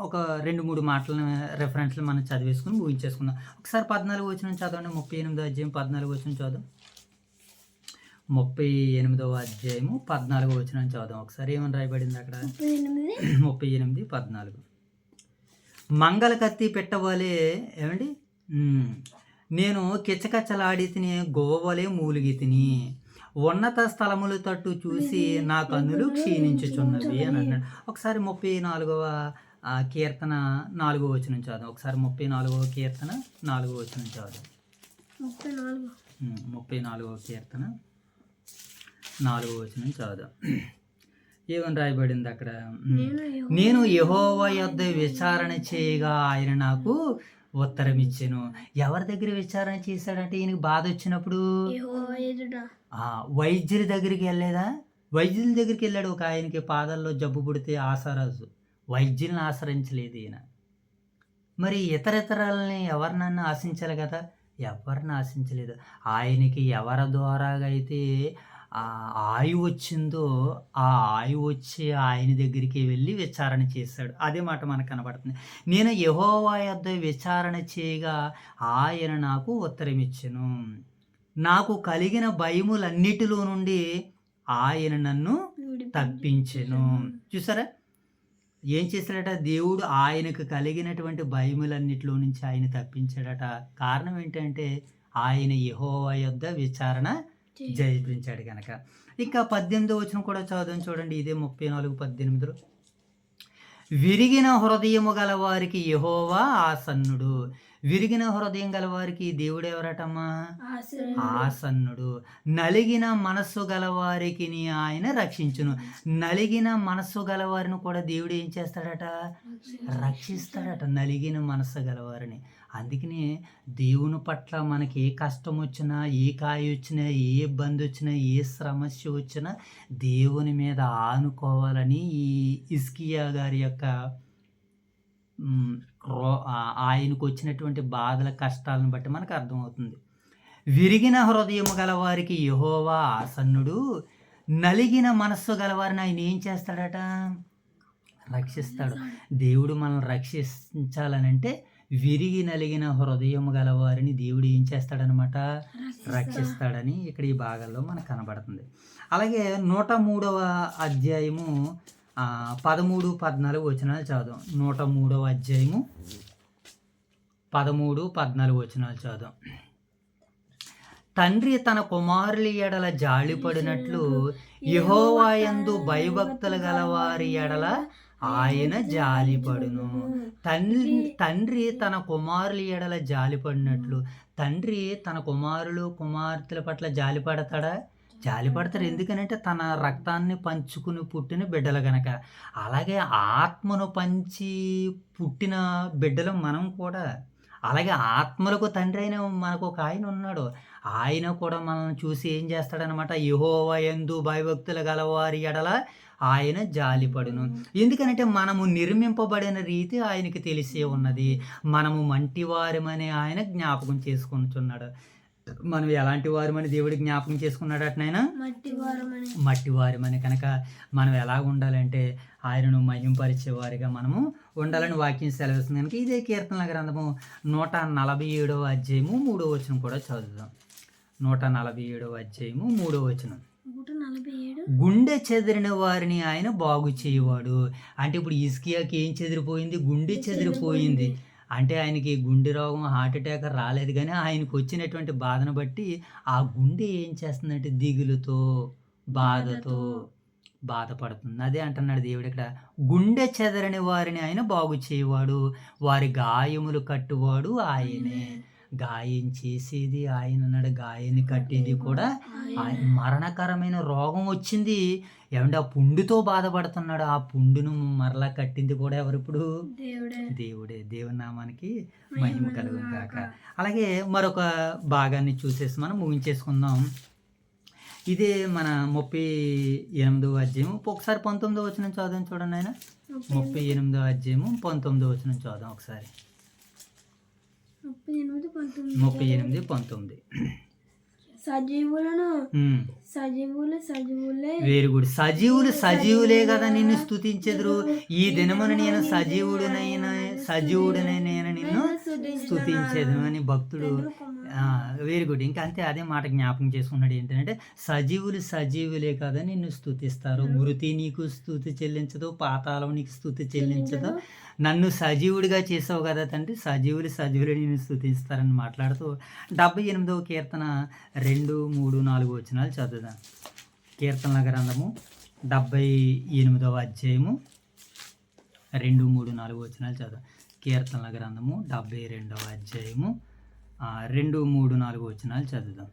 ఒక 2-3 మాటలను రెఫరెన్స్లు మనం చదివేసుకుని ముగించేసుకుందాం. ఒకసారి 14వ వచనం చదవండి. 38వ అధ్యాయం 14వ వచనం చదువు. 38వ అధ్యాయము 14వ వచనం చదువు. ఒకసారి ఏమని రాయబడింది అక్కడ? 38, 14. మంగళ కత్తి పెట్టవలే ఏమండి, నేను కిచకచలాడి తిని గోవలే మూలిగి తిని ఉన్నత స్థలములు తట్టు చూసి నా కన్నులు క్షీణించుచున్నవి అని అన్నాడు. ఒకసారి 34వ కీర్తన 4వ వచనం చదువు. ఒకసారి 34వ కీర్తన 4వ వచనం చదువు. 34వ కీర్తన 4వ వచనం చదువు. ఏమని రాయబడింది అక్కడ? నేను యెహోవా యొద్ద విచారణ చేయగా ఆయన నాకు ఉత్తరం ఇచ్చాను. ఎవరి దగ్గర విచారణ చేశాడంటే, ఈయనకి బాధ వచ్చినప్పుడు వైద్యుల దగ్గరికి వెళ్ళలేదా? వైద్యుల దగ్గరికి వెళ్ళాడు. ఒక ఆయనకి పాదాల్లో జబ్బు పుడితే ఆసారాజు వైద్యుల్ని ఆశ్రయించలేదు ఈయన. మరి ఇతరాలని ఎవరినన్నా ఆశించాలి కదా, ఎవరిని ఆశించలేదు. ఆయనకి ఎవరి ద్వారాగా అయితే ఆయువు వచ్చిందో ఆ ఆయువు వచ్చి ఆయన దగ్గరికి వెళ్ళి విచారణ చేశాడు. అదే మాట మనకు కనబడుతుంది. నేను యెహోవా యొద్ద విచారణ చేయగా ఆయన నాకు ఉత్తరం ఇచ్చెను. నాకు కలిగిన భయములన్నిటిలో నుండి ఆయన నన్ను తప్పించెను. చూసారా ఏం చేశాడట? దేవుడు ఆయనకు కలిగినటువంటి భయములన్నిటిలో నుంచి ఆయన తప్పించాడట. కారణం ఏంటంటే ఆయన యెహోవా యొద్ద విచారణ జరిపించాడు కనుక. ఇంకా 18వ వచనం కూడా చదువు చూడండి. ఇదే 34:18. విరిగిన హృదయము గలవారికి యెహోవా ఆసన్నుడు. విరిగిన హృదయం గలవారికి దేవుడు ఎవరటమ్మా? ఆసన్నుడు. నలిగిన మనస్సు గలవారికి ఆయన రక్షించును. నలిగిన మనస్సు గలవారిని కూడా దేవుడు ఏం చేస్తాడట? రక్షిస్తాడట. నలిగిన మనస్సు గలవారిని అందుకనే దేవుని పట్ల మనకి ఏ కష్టం వచ్చినా, ఏ కాయ వచ్చినా, ఏ ఇబ్బంది వచ్చినా, ఏ సమస్య వచ్చినా దేవుని మీద ఆనుకోవాలని ఈ హిజ్కియా గారి యొక్క హ్మ్, ఆయనకు వచ్చినటువంటి బాధల, కష్టాలను బట్టి మనకు అర్థమవుతుంది. విరిగిన హృదయము గలవారికి యెహోవా ఆసన్నుడు, నలిగిన మనస్సు గలవారిని ఆయన ఏం చేస్తాడట? రక్షిస్తాడు. దేవుడు మనల్ని రక్షించాలనంటే విరిగి నలిగిన హృదయం గలవారిని దేవుడు ఏం చేస్తాడనమాట? రక్షిస్తాడని ఇక్కడ ఈ భాగాల్లో మనకు కనబడుతుంది. అలాగే 103వ అధ్యాయము 13, 14 వచనాలు చదుదాం. 103వ అధ్యాయము 13, 14 వచనాలు చదుదాం. తండ్రి తన కుమారుల ఎడల జాలిపడినట్లు యెహోవా యందు భయభక్తులు గలవారి ఎడల ఆయన జాలిపడును. తండ్రి తన కుమారుల ఎడల జాలిపడినట్లు, తండ్రి తన కుమారులు, కుమార్తెల పట్ల జాలిపడతాడా? జాలిపడతారు. ఎందుకనంటే తన రక్తాన్ని పంచుకుని పుట్టిన బిడ్డలు గనక. అలాగే ఆత్మను పంచి పుట్టిన బిడ్డలు మనం కూడా. అలాగే ఆత్మలకు తండ్రి అయిన మనకు ఒక ఆయన ఉన్నాడు. ఆయన కూడా మనల్ని చూసి ఏం చేస్తాడనమాట? యెహోవా యందు భయభక్తులు గలవారి ఎడల ఆయన జాలిపడును. ఎందుకనంటే మనము నిర్మింపబడిన రీతి ఆయనకి తెలిసే ఉన్నది. మనము మంటివారమని ఆయన జ్ఞాపకం చేసుకుంటున్నాడు. మనం ఎలాంటి వారమని దేవుడు జ్ఞాపకం చేసుకున్నాడు అట్నైనా? మట్టివారమని. కనుక మనం ఎలా ఉండాలంటే ఆయనను మహింపరిచేవారిగా మనము ఉండాలని వాక్యం సెలవిస్తుంది. కనుక ఇదే కీర్తనల గ్రంథము 147వ అధ్యాయము 3వ వచనం కూడా చదువుదాం. 147వ అధ్యాయము 3వ వచనం. గుండె చెదిరిన వారిని ఆయన బాగు చేయవాడు. అంటే ఇప్పుడు హిజ్కియాకి ఏం చెదిరిపోయింది? గుండె చెదిరిపోయింది. అంటే ఆయనకి గుండె రోగం, హార్ట్ అటాక్ రాలేదు, కానీ ఆయనకు వచ్చినటువంటి బాధను బట్టి ఆ గుండె ఏం చేస్తుందంటే దిగులుతో, బాధతో బాధపడుతుంది. అదే అంటున్నాడు దేవుడు ఇక్కడ. గుండె చెదరని వారిని ఆయన బాగు చేయవాడు, వారి గాయములు కట్టువాడు ఆయనే. గాయం చేసేది ఆయన అన్నాడు, గాయాన్ని కట్టేది కూడా ఆయన. మరణకరమైన రోగం వచ్చింది, ఏమంటే ఆ పుండుతో బాధపడుతున్నాడు. ఆ పుండును మరలా కట్టింది కూడా ఎవరు? ఇప్పుడు దేవుడే. దేవుని నామానికి మహిమ కలుగును గాక. అలాగే మరొక భాగాన్ని చూసేసి మనం ముగించేసుకుందాం. ఇదే మన 38వ అధ్యాయము. ఒకసారి 19వ వచనం చదువుదాం. చూడండి ఆయన. 38వ అధ్యాయము 19వ వచనం చదువుదాం ఒకసారి. 38, 19. Very good. సజీవులే కదా నిన్ను స్తుతించెదరు. ఈ దినమున నేను సజీవుడనై నేను నిన్ను స్తుతించెదను అని భక్తుడు. Very good. ఇంకా అంతే, అదే మాట జ్ఞాపకం చేసుకున్నాడు. ఏంటంటే సజీవులే కదా నిన్ను స్తుతిస్తారు. మృతి నీకు స్తుతి చెల్లించదు, పాతాళం నీకు స్తుతి చెల్లించదు. నన్ను సజీవుడిగా చేసావు కదా తండ్రి, సజీవులు నిన్ను స్తుతిస్తారని మాట్లాడుతూ 78వ కీర్తన 2, 3, 4 వచనాలు చదువుదాం. కీర్తనల గ్రంథము 78వ అధ్యాయము 2, 3, 4 వచనాలు చదువుదాం. కీర్తనల గ్రంథము 72వ అధ్యాయము 2, 3, 4 వచనాలు చదువుదాం.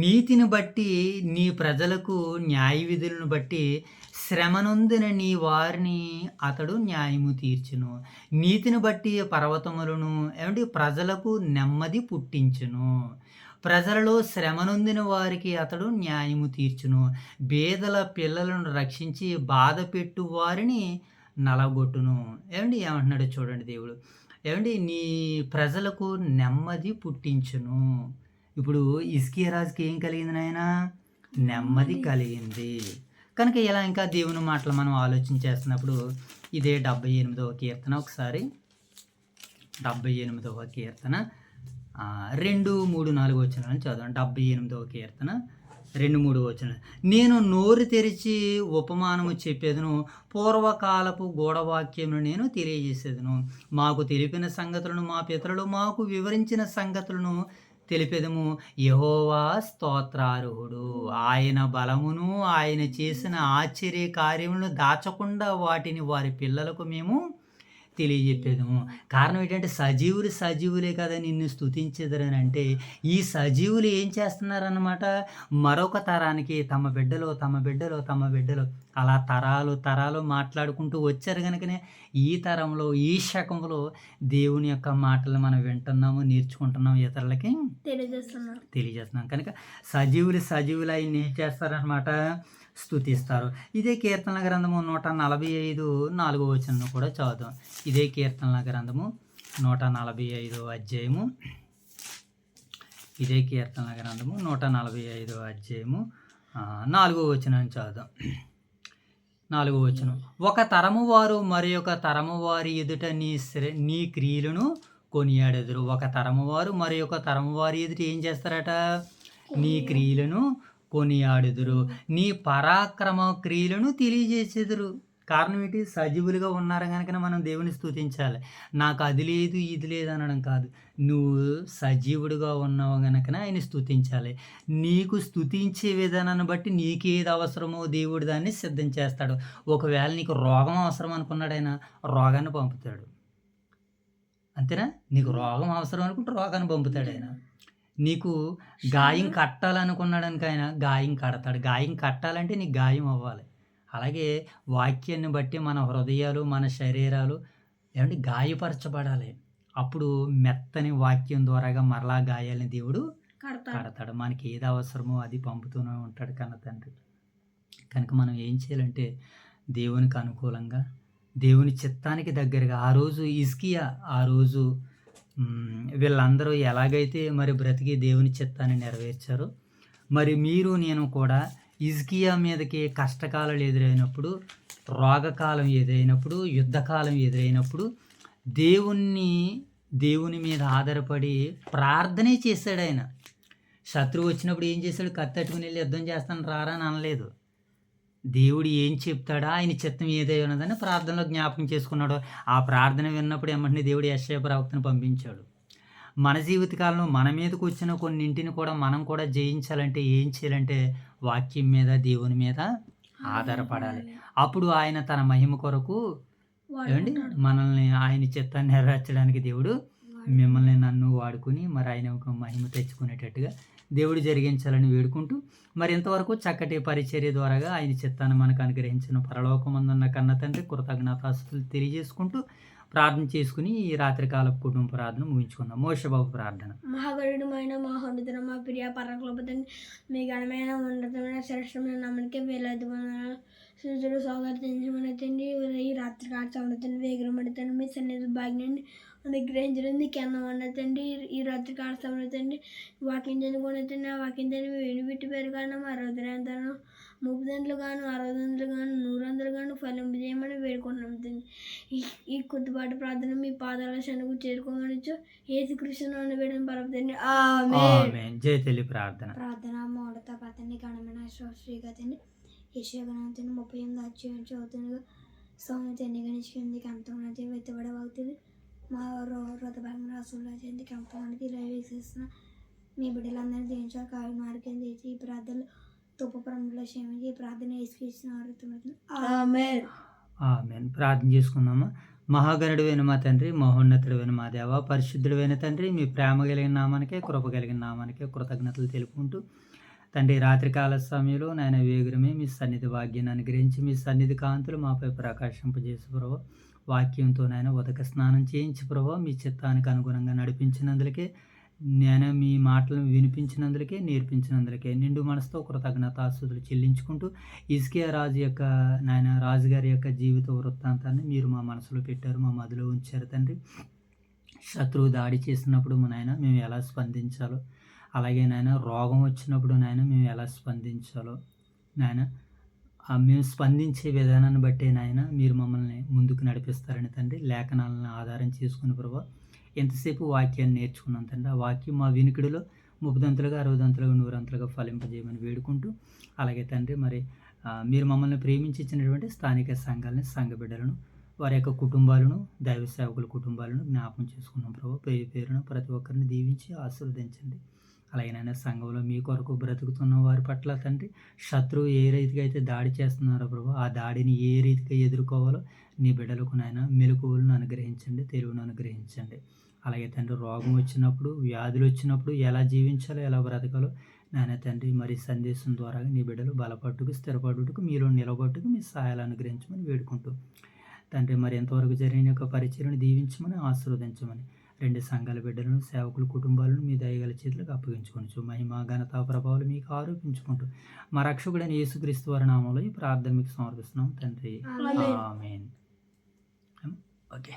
నీతిని బట్టి నీ ప్రజలకు న్యాయ విధులను బట్టి శ్రమనొందిన నీ వారిని అతడు న్యాయము తీర్చును. నీతిని బట్టి పర్వతములను ప్రజలకు నెమ్మది పుట్టించును. ప్రజలలో శ్రమనొందిన వారికి అతడు న్యాయము తీర్చును. బేదల పిల్లలను రక్షించి బాధ పెట్టు వారిని నలగొట్టును. ఏమంటున్నాడు చూడండి దేవుడు. నీ ప్రజలకు నెమ్మది పుట్టించును. ఇప్పుడు హిజ్కియా రాజుకి ఏం కలిగింది నాయన? నెమ్మది కలిగింది. కనుక ఇలా ఇంకా దేవుని మాటలు మనం ఆలోచన చేస్తున్నప్పుడు ఇదే 78వ కీర్తన. ఒకసారి 78వ కీర్తన 2, 3, 4 వచనాలను చదవండి. 78వ కీర్తన 2, 3 వచనాలు. నేను నోరు తెరిచి ఉపమానము చెప్పేదను, పూర్వకాలపు గూఢవాక్యమును నేను తెలియజేసేదను. మాకు తెలిపిన సంగతులను మా పితరులు మాకు వివరించిన సంగతులను తెలిపెదము. యెహోవా స్తోత్రార్హుడు. ఆయన బలమును ఆయన చేసిన ఆశ్చర్య కార్యములను దాచకుండా వాటిని వారి పిల్లలకు మేము తెలియజెప్పేదము. కారణం ఏంటంటే సజీవులే కదా నిన్ను స్తుతించెదరని అంటే, ఈ సజీవులు ఏం చేస్తున్నారన్నమాట, మరొక తరానికి తమ బిడ్డలు అలా తరాలు మాట్లాడుకుంటూ వచ్చారు గనుకనే ఈ తరంలో, ఈ శకంలో దేవుని యొక్క మాటలు మనం వింటున్నాము, నేర్చుకుంటున్నాం, ఇతరులకి తెలియజేస్తున్నాం. కనుక సజీవులు ఆయన్ని ఏం చేస్తారనమాట, స్తుతిస్తారు. ఇదే కీర్తనల గ్రంథము 145 వచనం కూడా చదువుదాం. ఇదే కీర్తనల గ్రంథము 145 అధ్యాయము. ఇదే కీర్తనల గ్రంథము 145 అధ్యాయము 4 వచనం చదువుదాం. 4 వచనం. ఒక తరము వారు మరి ఒక తరము వారి ఎదుట నీ క్రియలను కొనియాడెదరు. ఒక తరము వారు మరి ఒక తరము వారి ఎదుట ఏం చేస్తారట, నీ క్రియలను కొనియాడుదురు, నీ పరాక్రమ క్రియలను తెలియజేసేదురు. కారణం ఏంటి, సజీవులుగా ఉన్నారు కనుక మనం దేవుని స్తుతించాలి. నాకు అది లేదు ఇది లేదు అనడం కాదు, నువ్వు సజీవుడుగా ఉన్నావు గనక ఆయన స్తుతించాలి. నీకు స్తుతించే విధానాన్ని బట్టి నీకేది అవసరమో దేవుడు దాన్ని సిద్ధం చేస్తాడు. ఒకవేళ నీకు రోగం అవసరం అనుకున్నాడు ఆయన రోగాన్ని పంపుతాడు. అంతేనా, నీకు రోగం అవసరం అనుకుంటే రోగాన్ని పంపుతాడు ఆయన. నీకు గాయం కట్టాలనుకున్నాడనుక ఆయన గాయం కడతాడు. గాయం కట్టాలంటే నీకు గాయం అవ్వాలి. అలాగే వాక్యాన్ని బట్టి మన హృదయాలు, మన శరీరాలు ఏమంటే గాయపరచబడాలి. అప్పుడు మెత్తని వాక్యం ద్వారాగా మరలా గాయాలని దేవుడు కడతాడు. మనకి ఏది అవసరమో అది పంపుతూనే ఉంటాడు కన్న తండ్రి. కనుక మనం ఏం చేయాలంటే దేవునికి అనుకూలంగా, దేవుని చిత్తానికి దగ్గరగా, ఆ రోజు హిజ్కియా, ఆ రోజు వీళ్ళందరూ ఎలాగైతే మరి బ్రతికి దేవుని చిత్తాన్ని నెరవేర్చారో, మరి మీరు నేను కూడా హిజ్కియా మీదకి కష్టకాలాలు ఎదురైనప్పుడు, రోగకాలం ఎదురైనప్పుడు, యుద్ధకాలం ఎదురైనప్పుడు దేవుని మీద ఆధారపడి ప్రార్థనే చేశాడు ఆయన. శత్రువు వచ్చినప్పుడు ఏం చేశాడు, కత్తట్టుకుని వెళ్ళి యుద్ధం చేస్తాను రారా అని అనలేదు. దేవుడు ఏం చెప్తాడా, ఆయన చిత్తం ఏదై ఉన్నదని ప్రార్థనలో జ్ఞాపకం చేసుకున్నాడు. ఆ ప్రార్థన విన్నప్పుడు ఏమంటే దేవుడు యెషయా ప్రవక్తను పంపించాడు. మన జీవితకాలంలో మన మీదకి వచ్చిన కొన్నింటిని కూడా మనం కూడా జయించాలంటే ఏం చేయాలంటే వాక్యం మీద, దేవుని మీద ఆధారపడాలి. అప్పుడు ఆయన తన మహిమ కొరకు ఏమండి మనల్ని, ఆయన చిత్తాన్ని నెరవేర్చడానికి దేవుడు మిమ్మల్ని నన్ను వాడుకుని మరి ఆయన ఒక మహిమ తెచ్చుకునేటట్టుగా దేవుడు జరిగించాలని వేడుకుంటూ, మరి ఇంతవరకు చక్కటి పరిచర్య ద్వారాగా ఆయన చిత్తాన్ని మనకు అనుగ్రహించిన పరలోకమందున్న కన్న తండ్రి కృతజ్ఞతాస్తుతులు తెలియజేసుకుంటూ ప్రార్థన చేసుకుని ఈ రాత్రికాల కుటుంబ ప్రార్థన ముగించుకుందాం. మోషబాబు ప్రార్థన. మహాగరుడమైన మహోన్నతుడ మా ప్రియ పరలోకపు మీ ఘనమైన ఉన్నతమైన శ్రేష్టమైన నామమునకే వేలాది వందనాలు. సూర్యుడు స్వాగతించమని తండ్రి, ఈ రాత్రి కాల్చమని వేగరమడుతండి, మీ సన్నిధి భాగ్యాన్ని అనుగ్రహించడం నీకు అన్నం అన్నతండి. ఈ రాత్రి కాల్చమని తండ్రి, వాకింగ్ చదువుకుని ఆ వాకింగ్ తండ్రి వేడి పెట్టి పెరగాను 60 ఎంతను 30 గాను 60 గాను 100 గాను ఫలింపు చేయమని వేడుకుంటున్నాం తండ్రి. ఈ కొద్దిపాటి ప్రార్థన మీ పాదాల శనగు చేరుకోమని యేసుక్రీస్తును వేడిన పరపతండి. ఆమేన్. జై తల్లి ప్రార్థన. మౌడత పతండి ఘనమైన శ్రీగతండి యశోగనంతుని 38 అధ్యాయం చదువుతుండగా సౌమ్యత ఎన్నికనిచ్చిందికి అంతమైనది వెత్తబడవుతుంది. మా హృదభాగం రాసులు చెందికి అంతమైనది రైవేసేసిన మీ బిడ్డలందరినీ దీవించాలి. కావి మార్గం చేసి ఈ ప్రార్థనలు తుప్పపురంలో క్షమించి ఈ ప్రార్థన వేసుకొచ్చిన ఆమేన్. ప్రార్థన చేసుకుందామా. మహాగణుడైన మా తండ్రి, మహోన్నతుడైన మా దేవ, పరిశుద్ధుడైన తండ్రి, మీ ప్రేమ కలిగిన నామానికే, కృప కలిగిన నామానికే కృతజ్ఞతలు తెలుపుకుంటూ తండ్రి, రాత్రికాల సమయంలో నాయన వేగురమే మీ సన్నిధి భాగ్యాన్ని అనుగ్రహించి మీ సన్నిధి కాంతులు మాపై ప్రకాశింపజేసి ప్రభావ, వాక్యంతో నాయన ఉదక స్నానం చేయించి ప్రభావ, మీ చిత్తానికి అనుగుణంగా నడిపించినందులకే, నేను మీ మాటలను వినిపించినందులకే, నేర్పించినందులకే నిండు మనసుతో కృతజ్ఞతాస్తుతులు చెల్లించుకుంటూ, హిజ్కియా రాజుగారి యొక్క జీవిత వృత్తాంతాన్ని మీరు మా మనసులో పెట్టారు, మా మదిలో ఉంచారు తండ్రి. శత్రువు దాడి చేసినప్పుడు నాయన మేము ఎలా స్పందించాలో, అలాగే నాయన రోగం వచ్చినప్పుడు నాయన మేము ఎలా స్పందించాలో నాయన, మేము స్పందించే విధానాన్ని బట్టే నాయన మీరు మమ్మల్ని ముందుకు నడిపిస్తారని తండ్రి. లేఖనాలను ఆధారం చేసుకుని ప్రభావ ఎంతసేపు వాక్యాన్ని నేర్చుకున్నాం తండ్రి. ఆ వాక్యం మా వినికిడిలో 30 60 100 ఫలింపజేయమని వేడుకుంటూ, అలాగే తండ్రి మరి మీరు మమ్మల్ని ప్రేమించి ఇచ్చినటువంటి స్థానిక సంఘాలని, సంఘ బిడ్డలను, వారి యొక్క కుటుంబాలను, దైవ సేవకుల కుటుంబాలను జ్ఞాపకం చేసుకున్నాం ప్రభావ. పేరున ప్రతి ఒక్కరిని దీవించి ఆశీర్వదించండి. అలాగేనైనా సంఘంలో మీ కొరకు బ్రతుకుతున్న వారి పట్ల తండ్రి శత్రువు ఏ రీతిగా అయితే దాడి చేస్తున్నారో ప్రభు, ఆ దాడిని ఏ రీతిగా ఎదుర్కోవాలో నీ బిడ్డలకు నాయన మెలకువలను అనుగ్రహించండి, తెలివిని అనుగ్రహించండి. అలాగే తండ్రి రోగం వచ్చినప్పుడు, వ్యాధులు వచ్చినప్పుడు ఎలా జీవించాలో, ఎలా బ్రతకాలో నాయన తండ్రి మరి సందేశం ద్వారా నీ బిడ్డలు బలపట్టుకు, స్థిరపడుటకు, మీలో నిలబట్టుకు మీ సహాయాలు అనుగ్రహించమని వేడుకుంటూ తండ్రి మరి ఎంతవరకు జరిగిన యొక్క పరిచయను దీవించమని, ఆశీర్వదించమని 2 సంఘాల బిడ్డలను, సేవకుల కుటుంబాలను మీ దయగల చేతులకు అప్పగించుకొనుచు మహిమ, ఘనత, ప్రభావాలు మీకు ఆరోపించుకుంటూ మా రక్షకుడైన యేసుక్రీస్తు వారి నామంలో ఈ ప్రార్థన మీకు సమర్పిస్తున్నాం తండ్రి. ఆమేన్. ఆమేన్. ఓకే.